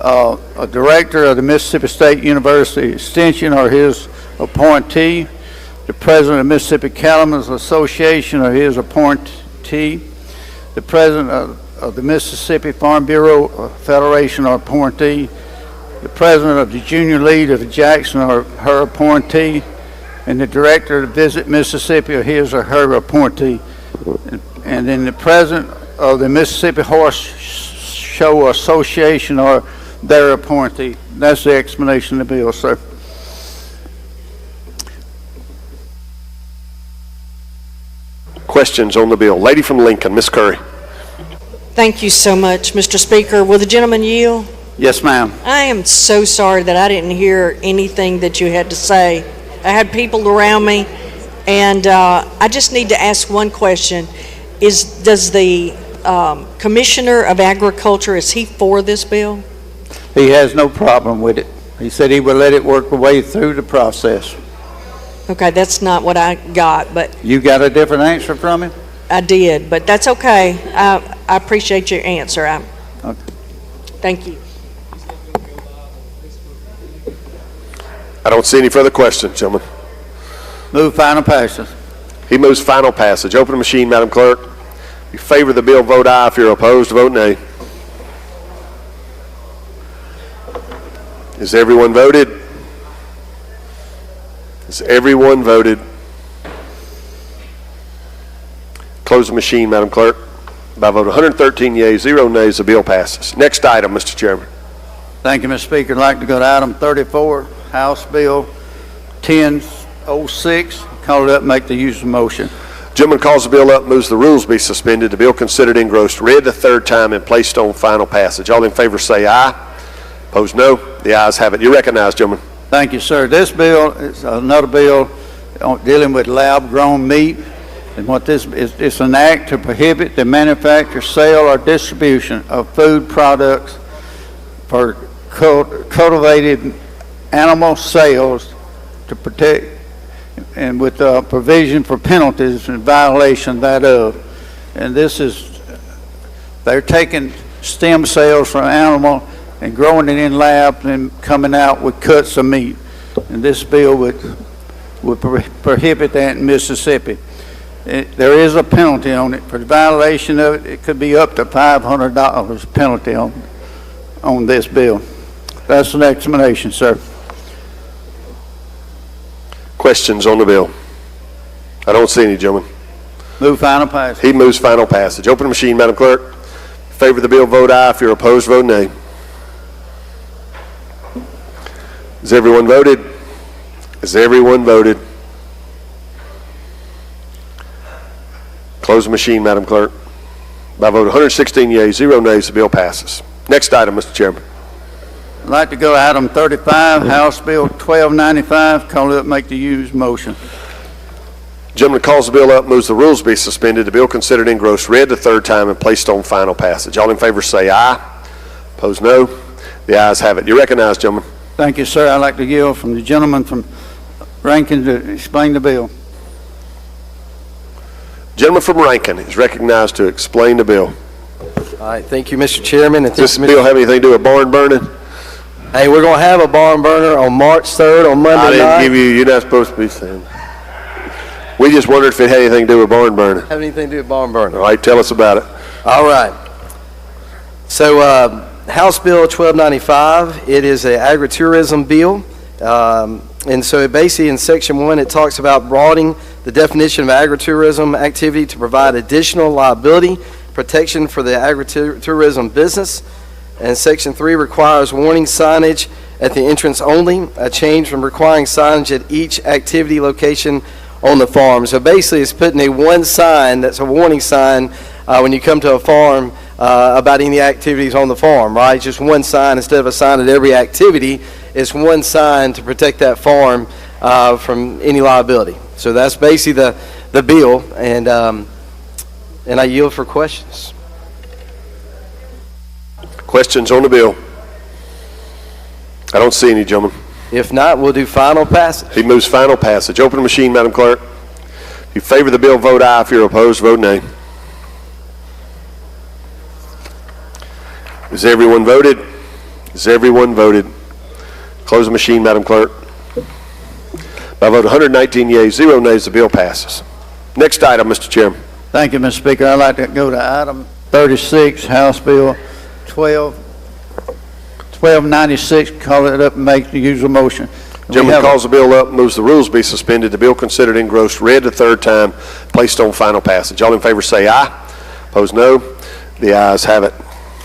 a director of the Mississippi State University Extension or his appointee, the president of Mississippi Cattlemen's Association or his appointee, the president of the Mississippi Farm Bureau Federation or appointee, the president of the Junior League of Jackson or her appointee, and the director of Visit Mississippi or his or her appointee, and then the president of the Mississippi Horse Show Association or their appointee. That's the explanation of the bill, sir. Questions on the bill? Lady from Lincoln, Ms. Curry. Thank you so much, Mr. Speaker. Will the gentleman yield? Yes, ma'am. I am so sorry that I didn't hear anything that you had to say. I had people around me, and I just need to ask one question. Does the Commissioner of Agriculture, is he for this bill? He has no problem with it. He said he would let it work the way through the process. Okay, that's not what I got, but You got a different answer from him? I did, but that's okay. I appreciate your answer. Okay. Thank you. I don't see any further questions, gentlemen. Move final passage. He moves final passage. Open the machine, Madam Clerk. If you favor the bill, vote aye. If you're opposed, vote nay. Has everyone voted? Has everyone voted? Close the machine, Madam Clerk. By a vote of 113 yeas, 0 nays, the bill passes. Next item, Mr. Chairman. Thank you, Mr. Speaker. I'd like to go to item 34, House Bill 1006. Call it up, make the usual motion. Gentleman calls the bill up, moves the rules be suspended. The bill considered engrossed, read the third time, and placed on final passage. All in favor say aye. Opposed, no. The ayes have it. You're recognized, gentlemen. Thank you, sir. This bill is another bill dealing with lab-grown meat. And what this is, it's an act to prohibit the manufacture, sale, or distribution of food products for cultivated animal sales to protect and with provision for penalties in violation thereof. And this is, they're taking stem cells from animal and growing it in labs and coming out with cuts of meat. And this bill would prohibit that in Mississippi. There is a penalty on it. For the violation of it, it could be up to $500 penalty on this bill. That's an explanation, sir. Questions on the bill? I don't see any, gentlemen. Move final passage. He moves final passage. Open the machine, Madam Clerk. In favor of the bill, vote aye. If you're opposed, vote nay. Has everyone voted? Has everyone voted? Close the machine, Madam Clerk. By vote 116 yeas, 0 nays, the bill passes. Next item, Mr. Chairman. I'd like to go to item 35, House Bill 1295. Call it up, make the used motion. Gentleman calls the bill up, moves the rules be suspended. The bill considered engrossed, read the third time, and placed on final passage. All in favor say aye. Opposed, no. The ayes have it. You recognize, gentlemen. Thank you, sir. I'd like to yield from the gentleman from Rankin to explain the bill. Gentleman from Rankin is recognized to explain the bill. All right, thank you, Mr. Chairman. Does this bill have anything to do with barn burning? Hey, we're going to have a barn burner on March 3rd on Monday night. I didn't give you, you're not supposed to be saying. We just wondered if it had anything to do with barn burning. Have anything to do with barn burner? All right, tell us about it. All right. So, House Bill 1295, it is an agritourism bill. And so it basically in section 1, it talks about broadening the definition of agritourism activity to provide additional liability protection for the agritourism business. And section 3 requires warning signage at the entrance only, a change from requiring signage at each activity location on the farm. So basically it's putting a one sign that's a warning sign when you come to a farm about any activities on the farm, right? Just one sign instead of a sign at every activity. It's one sign to protect that farm from any liability. So that's basically the bill, and I yield for questions. Questions on the bill? I don't see any, gentlemen. If not, we'll do final passage. He moves final passage. Open the machine, Madam Clerk. If you favor the bill, vote aye. If you're opposed, vote nay. Has everyone voted? Has everyone voted? Close the machine, Madam Clerk. By vote 119 yeas, 0 nays, the bill passes. Next item, Mr. Chairman. Thank you, Mr. Speaker. I'd like to go to item 36, House Bill 1296. Call it up and make the usual motion. Gentleman calls the bill up, moves the rules be suspended. The bill considered engrossed, read the third time, placed on final passage. All in favor say aye. Opposed, no. The ayes have it.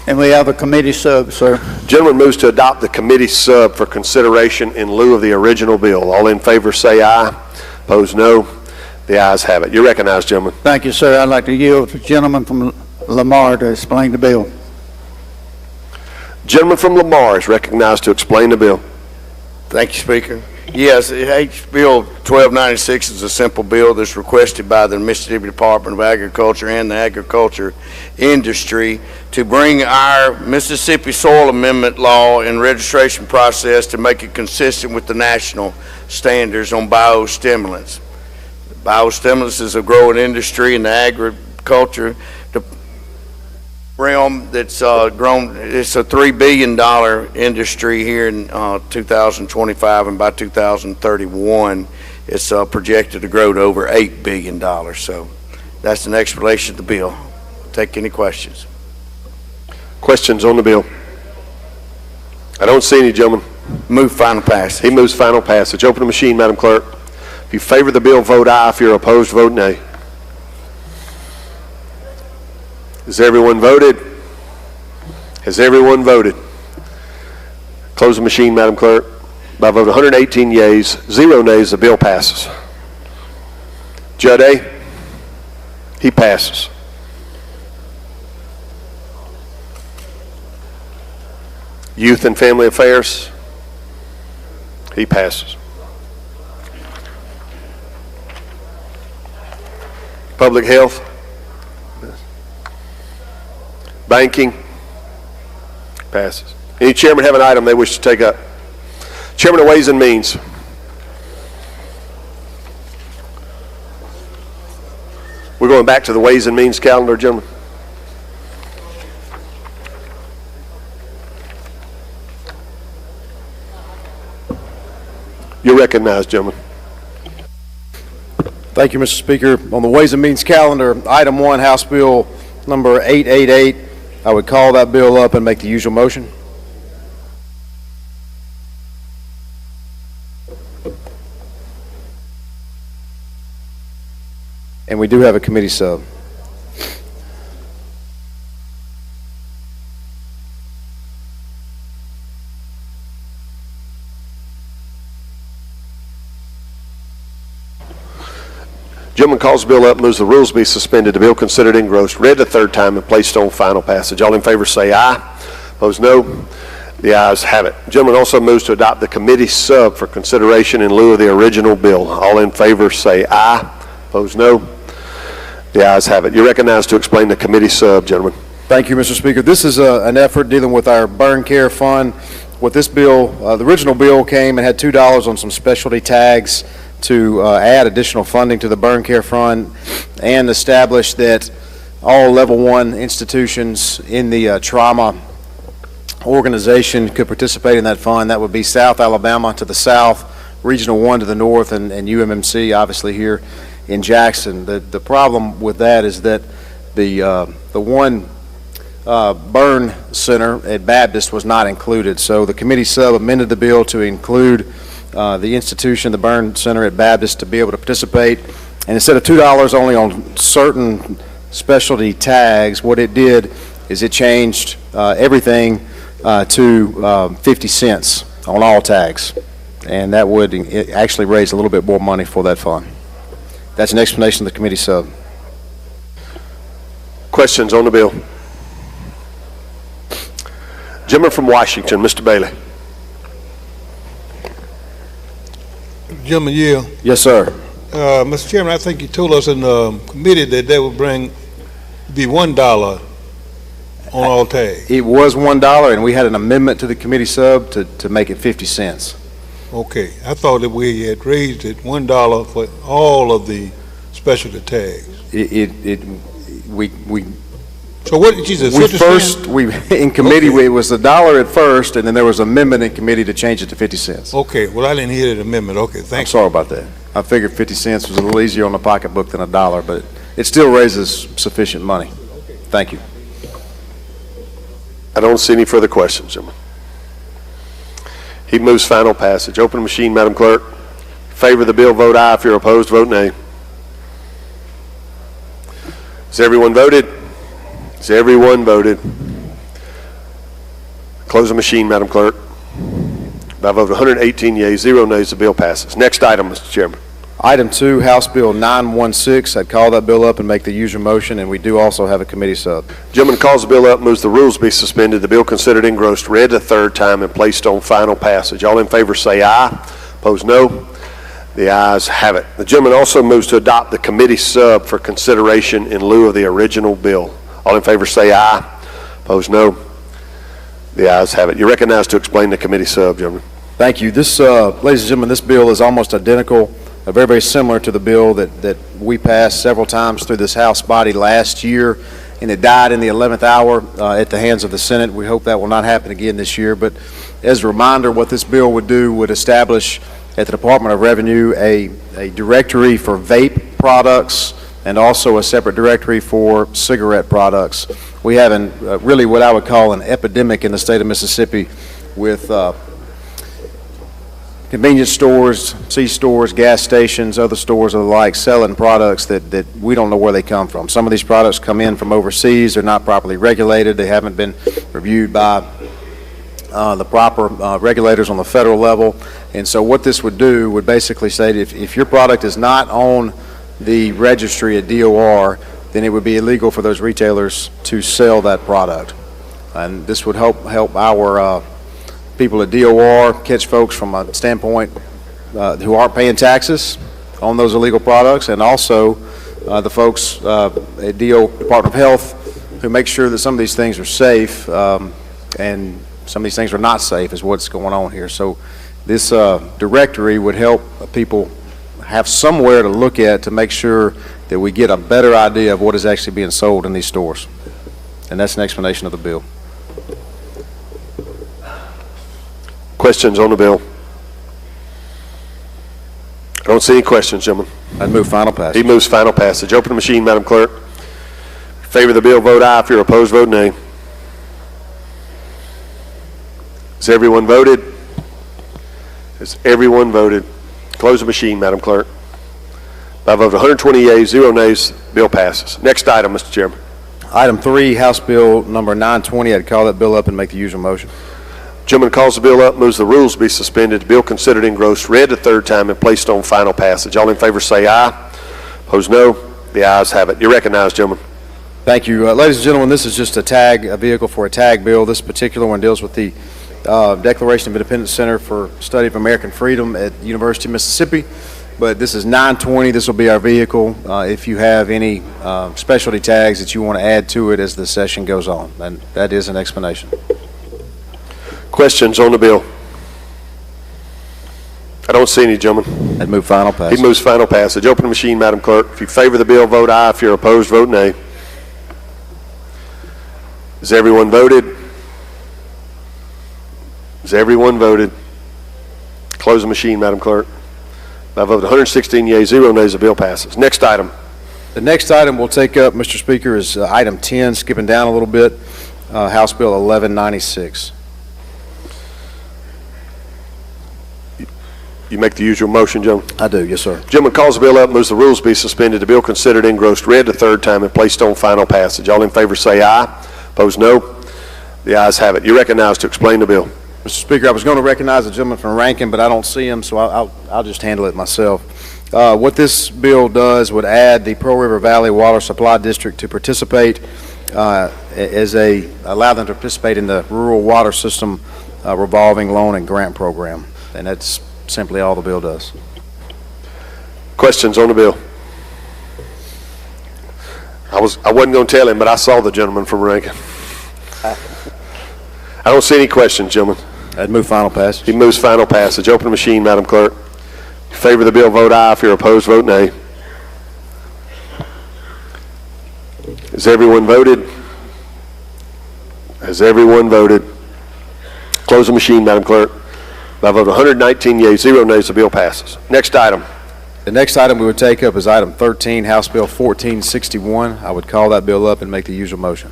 And we have a committee sub, sir. Gentleman moves to adopt the committee sub for consideration in lieu of the original bill. All in favor say aye. Opposed, no. The ayes have it. You're recognized, gentlemen. Thank you, sir. I'd like to yield to the gentleman from Lamar to explain the bill. Gentleman from Lamar is recognized to explain the bill. Thank you, Speaker. Yes, Bill 1296 is a simple bill that's requested by the Mississippi Department of Agriculture and the agriculture industry to bring our Mississippi Soil Amendment law and registration process to make it consistent with the national standards on biostimulants. Biostimulants is a growing industry in the agriculture realm that's grown. It's a $3 billion industry here in 2025, and by 2031 it's projected to grow to over $8 billion. So that's an explanation of the bill. Take any questions. Questions on the bill? I don't see any, gentlemen. Move final passage. He moves final passage. Open the machine, Madam Clerk. If you favor the bill, vote aye. If you're opposed, vote nay. Has everyone voted? Has everyone voted? Close the machine, Madam Clerk. By vote 118 yeas, 0 nays, the bill passes. Judd A, he passes. Youth and Family Affairs, he passes. Public health? Banking? Passes. Any chairman have an item they wish to take up? Chairman of Ways and Means. We're going back to the Ways and Means calendar, gentlemen. You're recognized, gentlemen. Thank you, Mr. Speaker. On the Ways and Means calendar, item 1, House Bill number 888. I would call that bill up and make the usual motion. And we do have a committee sub. Gentleman calls the bill up, moves the rules be suspended, the bill considered engrossed, read the third time, and placed on final passage. All in favor say aye. Opposed no. The ayes have it. Gentleman also moves to adopt the committee sub for consideration in lieu of the original bill. All in favor say aye. Opposed no. The ayes have it. You're recognized to explain the committee sub, gentlemen. Thank you, Mr. Speaker. This is an effort dealing with our burn care fund. With this bill, the original bill came and had $2 on some specialty tags to add additional funding to the burn care fund and establish that all level 1 institutions in the trauma organization could participate in that fund. That would be South Alabama to the south, Regional 1 to the north, and UMMC obviously here in Jackson. The problem with that is that the one burn center at Baptist was not included. So the committee sub amended the bill to include the institution, the burn center at Baptist, to be able to participate. And instead of $2 only on certain specialty tags, what it did is it changed everything to 50 cents on all tags. And that would actually raise a little bit more money for that fund. That's an explanation of the committee sub. Questions on the bill? Gentleman from Washington, Mr. Bailey. Gentleman Yale. Yes, sir. Mr. Chairman, I think you told us in the committee that they would be $1 on all tags. It was $1, and we had an amendment to the committee sub to make it 50 cents. Okay, I thought that we had raised it $1 for all of the specialty tags. So what did you say? In committee, it was $1 at first, and then there was an amendment in committee to change it to 50 cents. Okay, well, I didn't hear that amendment. Okay, thanks. I'm sorry about that. I figured 50 cents was a little easier on the pocketbook than $1, but it still raises sufficient money. Thank you. I don't see any further questions, gentlemen. He moves final passage. Open machine, Madam Clerk. Favor the bill, vote aye. If you're opposed, vote nay. Has everyone voted? Has everyone voted? Close the machine, Madam Clerk. By a vote of 118 yeas, 0 nays, the bill passes. Next item, Mr. Chairman. Item 2, House Bill 916. I'd call that bill up and make the usual motion, and we do also have a committee sub. Gentleman calls the bill up, moves the rules be suspended, the bill considered engrossed, read the third time, and placed on final passage. All in favor say aye. Opposed no. The ayes have it. The gentleman also moves to adopt the committee sub for consideration in lieu of the original bill. All in favor say aye. Opposed no. The ayes have it. You're recognized to explain the committee sub, gentlemen. Thank you. This, ladies and gentlemen, this bill is almost identical, very, very similar to the bill that we passed several times through this House body last year, and it died in the 11th hour at the hands of the Senate. We hope that will not happen again this year. But as a reminder, what this bill would do would establish at the Department of Revenue a directory for vape products and also a separate directory for cigarette products. We have really what I would call an epidemic in the state of Mississippi with convenience stores, C-stores, gas stations, other stores of the like selling products that we don't know where they come from. Some of these products come in from overseas. They're not properly regulated. They haven't been reviewed by the proper regulators on the federal level. And so what this would do would basically say that if your product is not on the registry at DOR, then it would be illegal for those retailers to sell that product. And this would help our people at DOR catch folks from a standpoint who aren't paying taxes on those illegal products, and also the folks at DO Department of Health who make sure that some of these things are safe, and some of these things are not safe is what's going on here. So this directory would help people have somewhere to look at to make sure that we get a better idea of what is actually being sold in these stores. And that's an explanation of the bill. Questions on the bill? I don't see any questions, gentlemen. I'd move final passage. He moves final passage. Open the machine, Madam Clerk. In favor of the bill, vote aye. If you're opposed, vote nay. Has everyone voted? Has everyone voted? Close the machine, Madam Clerk. By a vote of 120 yeas, 0 nays, bill passes. Next item, Mr. Chairman. Item 3, House Bill number 920. I'd call that bill up and make the usual motion. Gentleman calls the bill up, moves the rules be suspended, the bill considered engrossed, read the third time, and placed on final passage. All in favor say aye. Opposed, no. The ayes have it. You're recognized, gentlemen. Thank you. Ladies and gentlemen, this is just a vehicle for a tag bill. This particular one deals with the Declaration of Independence Center for Study of American Freedom at University of Mississippi. But this is 920. This will be our vehicle. If you have any specialty tags that you want to add to it as the session goes on, and that is an explanation. Questions on the bill? I don't see any, gentlemen. I'd move final passage. He moves final passage. Open the machine, Madam Clerk. If you favor the bill, vote aye. If you're opposed, vote nay. Has everyone voted? Has everyone voted? Close the machine, Madam Clerk. By a vote of 116 yeas, 0 nays, the bill passes. Next item. The next item we'll take up, Mr. Speaker, is item 10, skipping down a little bit, House Bill 1196. You make the usual motion, gentlemen? I do, yes, sir. Gentleman calls the bill up, moves the rules be suspended, the bill considered engrossed, read the third time, and placed on final passage. All in favor say aye. Opposed, no. The ayes have it. You're recognized to explain the bill. Mr. Speaker, I was going to recognize the gentleman from Rankin, but I don't see him, so I'll just handle it myself. What this bill does would add the Pearl River Valley Water Supply District to participate allow them to participate in the Rural Water System Revolving Loan and Grant Program, and that's simply all the bill does. Questions on the bill? I wasn't going to tell him, but I saw the gentleman from Rankin. I don't see any questions, gentlemen. I'd move final passage. He moves final passage. Open the machine, Madam Clerk. If you favor the bill, vote aye. If you're opposed, vote nay. Has everyone voted? Has everyone voted? Close the machine, Madam Clerk. By a vote of 119 yeas, 0 nays, the bill passes. Next item. The next item we would take up is item 13, House Bill 1461. I would call that bill up and make the usual motion.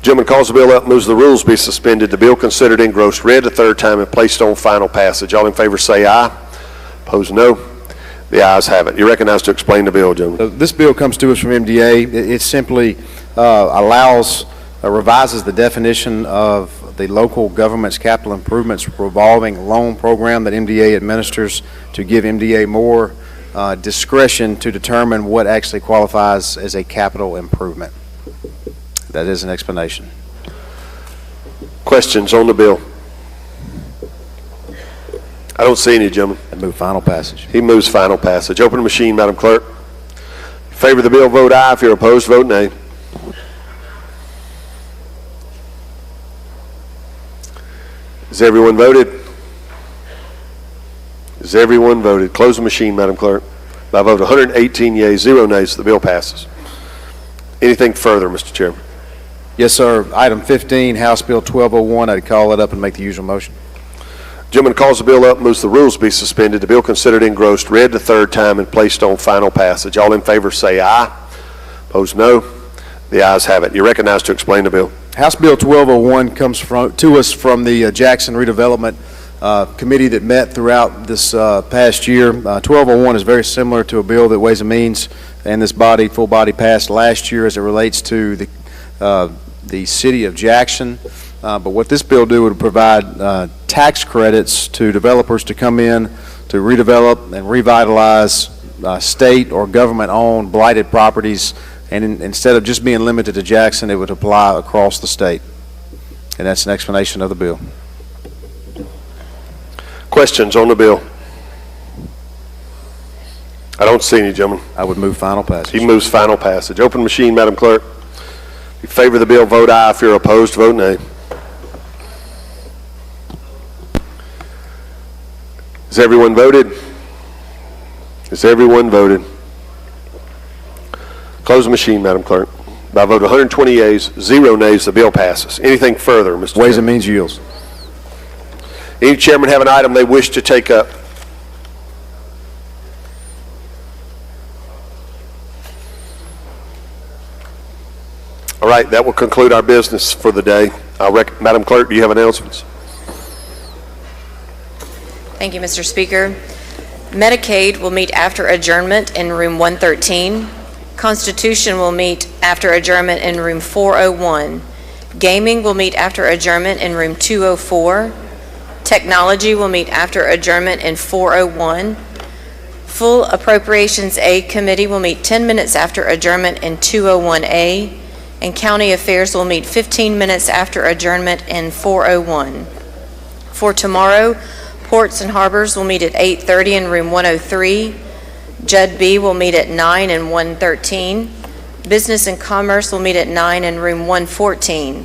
Gentleman calls the bill up, moves the rules be suspended, the bill considered engrossed, read the third time, and placed on final passage. All in favor say aye. Opposed, no. The ayes have it. You're recognized to explain the bill, gentlemen. This bill comes to us from MDA. It simply revises the definition of the local government's capital improvements revolving loan program that MDA administers to give MDA more discretion to determine what actually qualifies as a capital improvement. That is an explanation. Questions on the bill? I don't see any, gentlemen. I move final passage. He moves final passage. Open the machine, Madam Clerk. In favor of the bill, vote aye. If you're opposed, vote nay. Has everyone voted? Has everyone voted? Close the machine, Madam Clerk. By a vote of 118 yeas, 0 nays, the bill passes. Anything further, Mr. Chairman? Yes, sir. Item 15, House Bill 1201. I'd call it up and make the usual motion. Gentleman calls the bill up, moves the rules be suspended, the bill considered engrossed, read the third time, and placed on final passage. All in favor say aye. Opposed, no. The ayes have it. You're recognized to explain the bill. House Bill 1201 comes to us from the Jackson Redevelopment Committee that met throughout this past year. 1201 is very similar to a bill that Ways and Means and this body, full body, passed last year as it relates to the city of Jackson. But what this bill do would provide tax credits to developers to come in to redevelop and revitalize state or government-owned blighted properties. And instead of just being limited to Jackson, it would apply across the state. And that's an explanation of the bill. Questions on the bill? I don't see any, gentlemen. I would move final passage. He moves final passage. Open machine, Madam Clerk. If you favor the bill, vote aye. If you're opposed, vote nay. Has everyone voted? Has everyone voted? Close the machine, Madam Clerk. By a vote of 120 yeas, 0 nays, the bill passes. Anything further, Mr. Chairman? Ways and Means yields. Any chairman have an item they wish to take up? All right, that will conclude our business for the day. Madam Clerk, do you have announcements? Thank you, Mr. Speaker. Medicaid will meet after adjournment in room 113. Constitution will meet after adjournment in room 401. Gaming will meet after adjournment in room 204. Technology will meet after adjournment in 401. Full Appropriations A Committee will meet 10 minutes after adjournment in 201A. And County Affairs will meet 15 minutes after adjournment in 401. For tomorrow, Ports and Harbors will meet at 8:30 in room 103. Judd B will meet at 9 in 113. Business and Commerce will meet at 9 in room 114.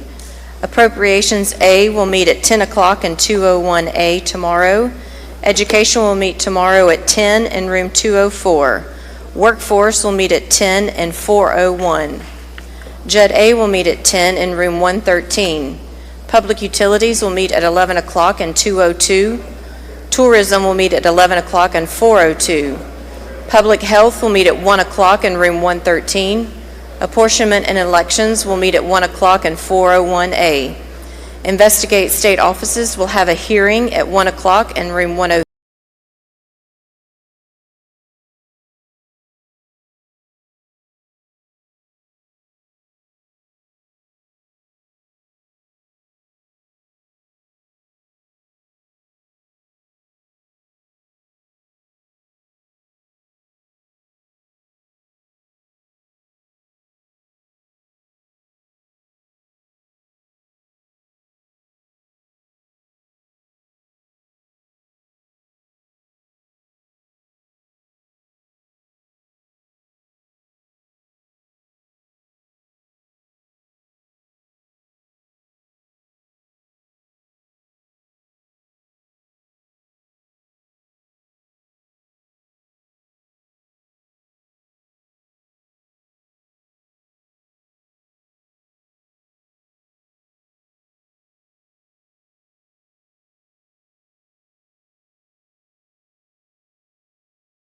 Appropriations A will meet at 10 o'clock in 201A tomorrow. Education will meet tomorrow at 10 in room 204. Workforce will meet at 10 in 401. Judd A will meet at 10 in room 113. Public Utilities will meet at 11 o'clock in 202. Tourism will meet at 11 o'clock in 402. Public Health will meet at 1 o'clock in room 113. Apportionment and Elections will meet at 1 o'clock in 401A. Investigate State Offices will have a hearing at 1 o'clock in room 103.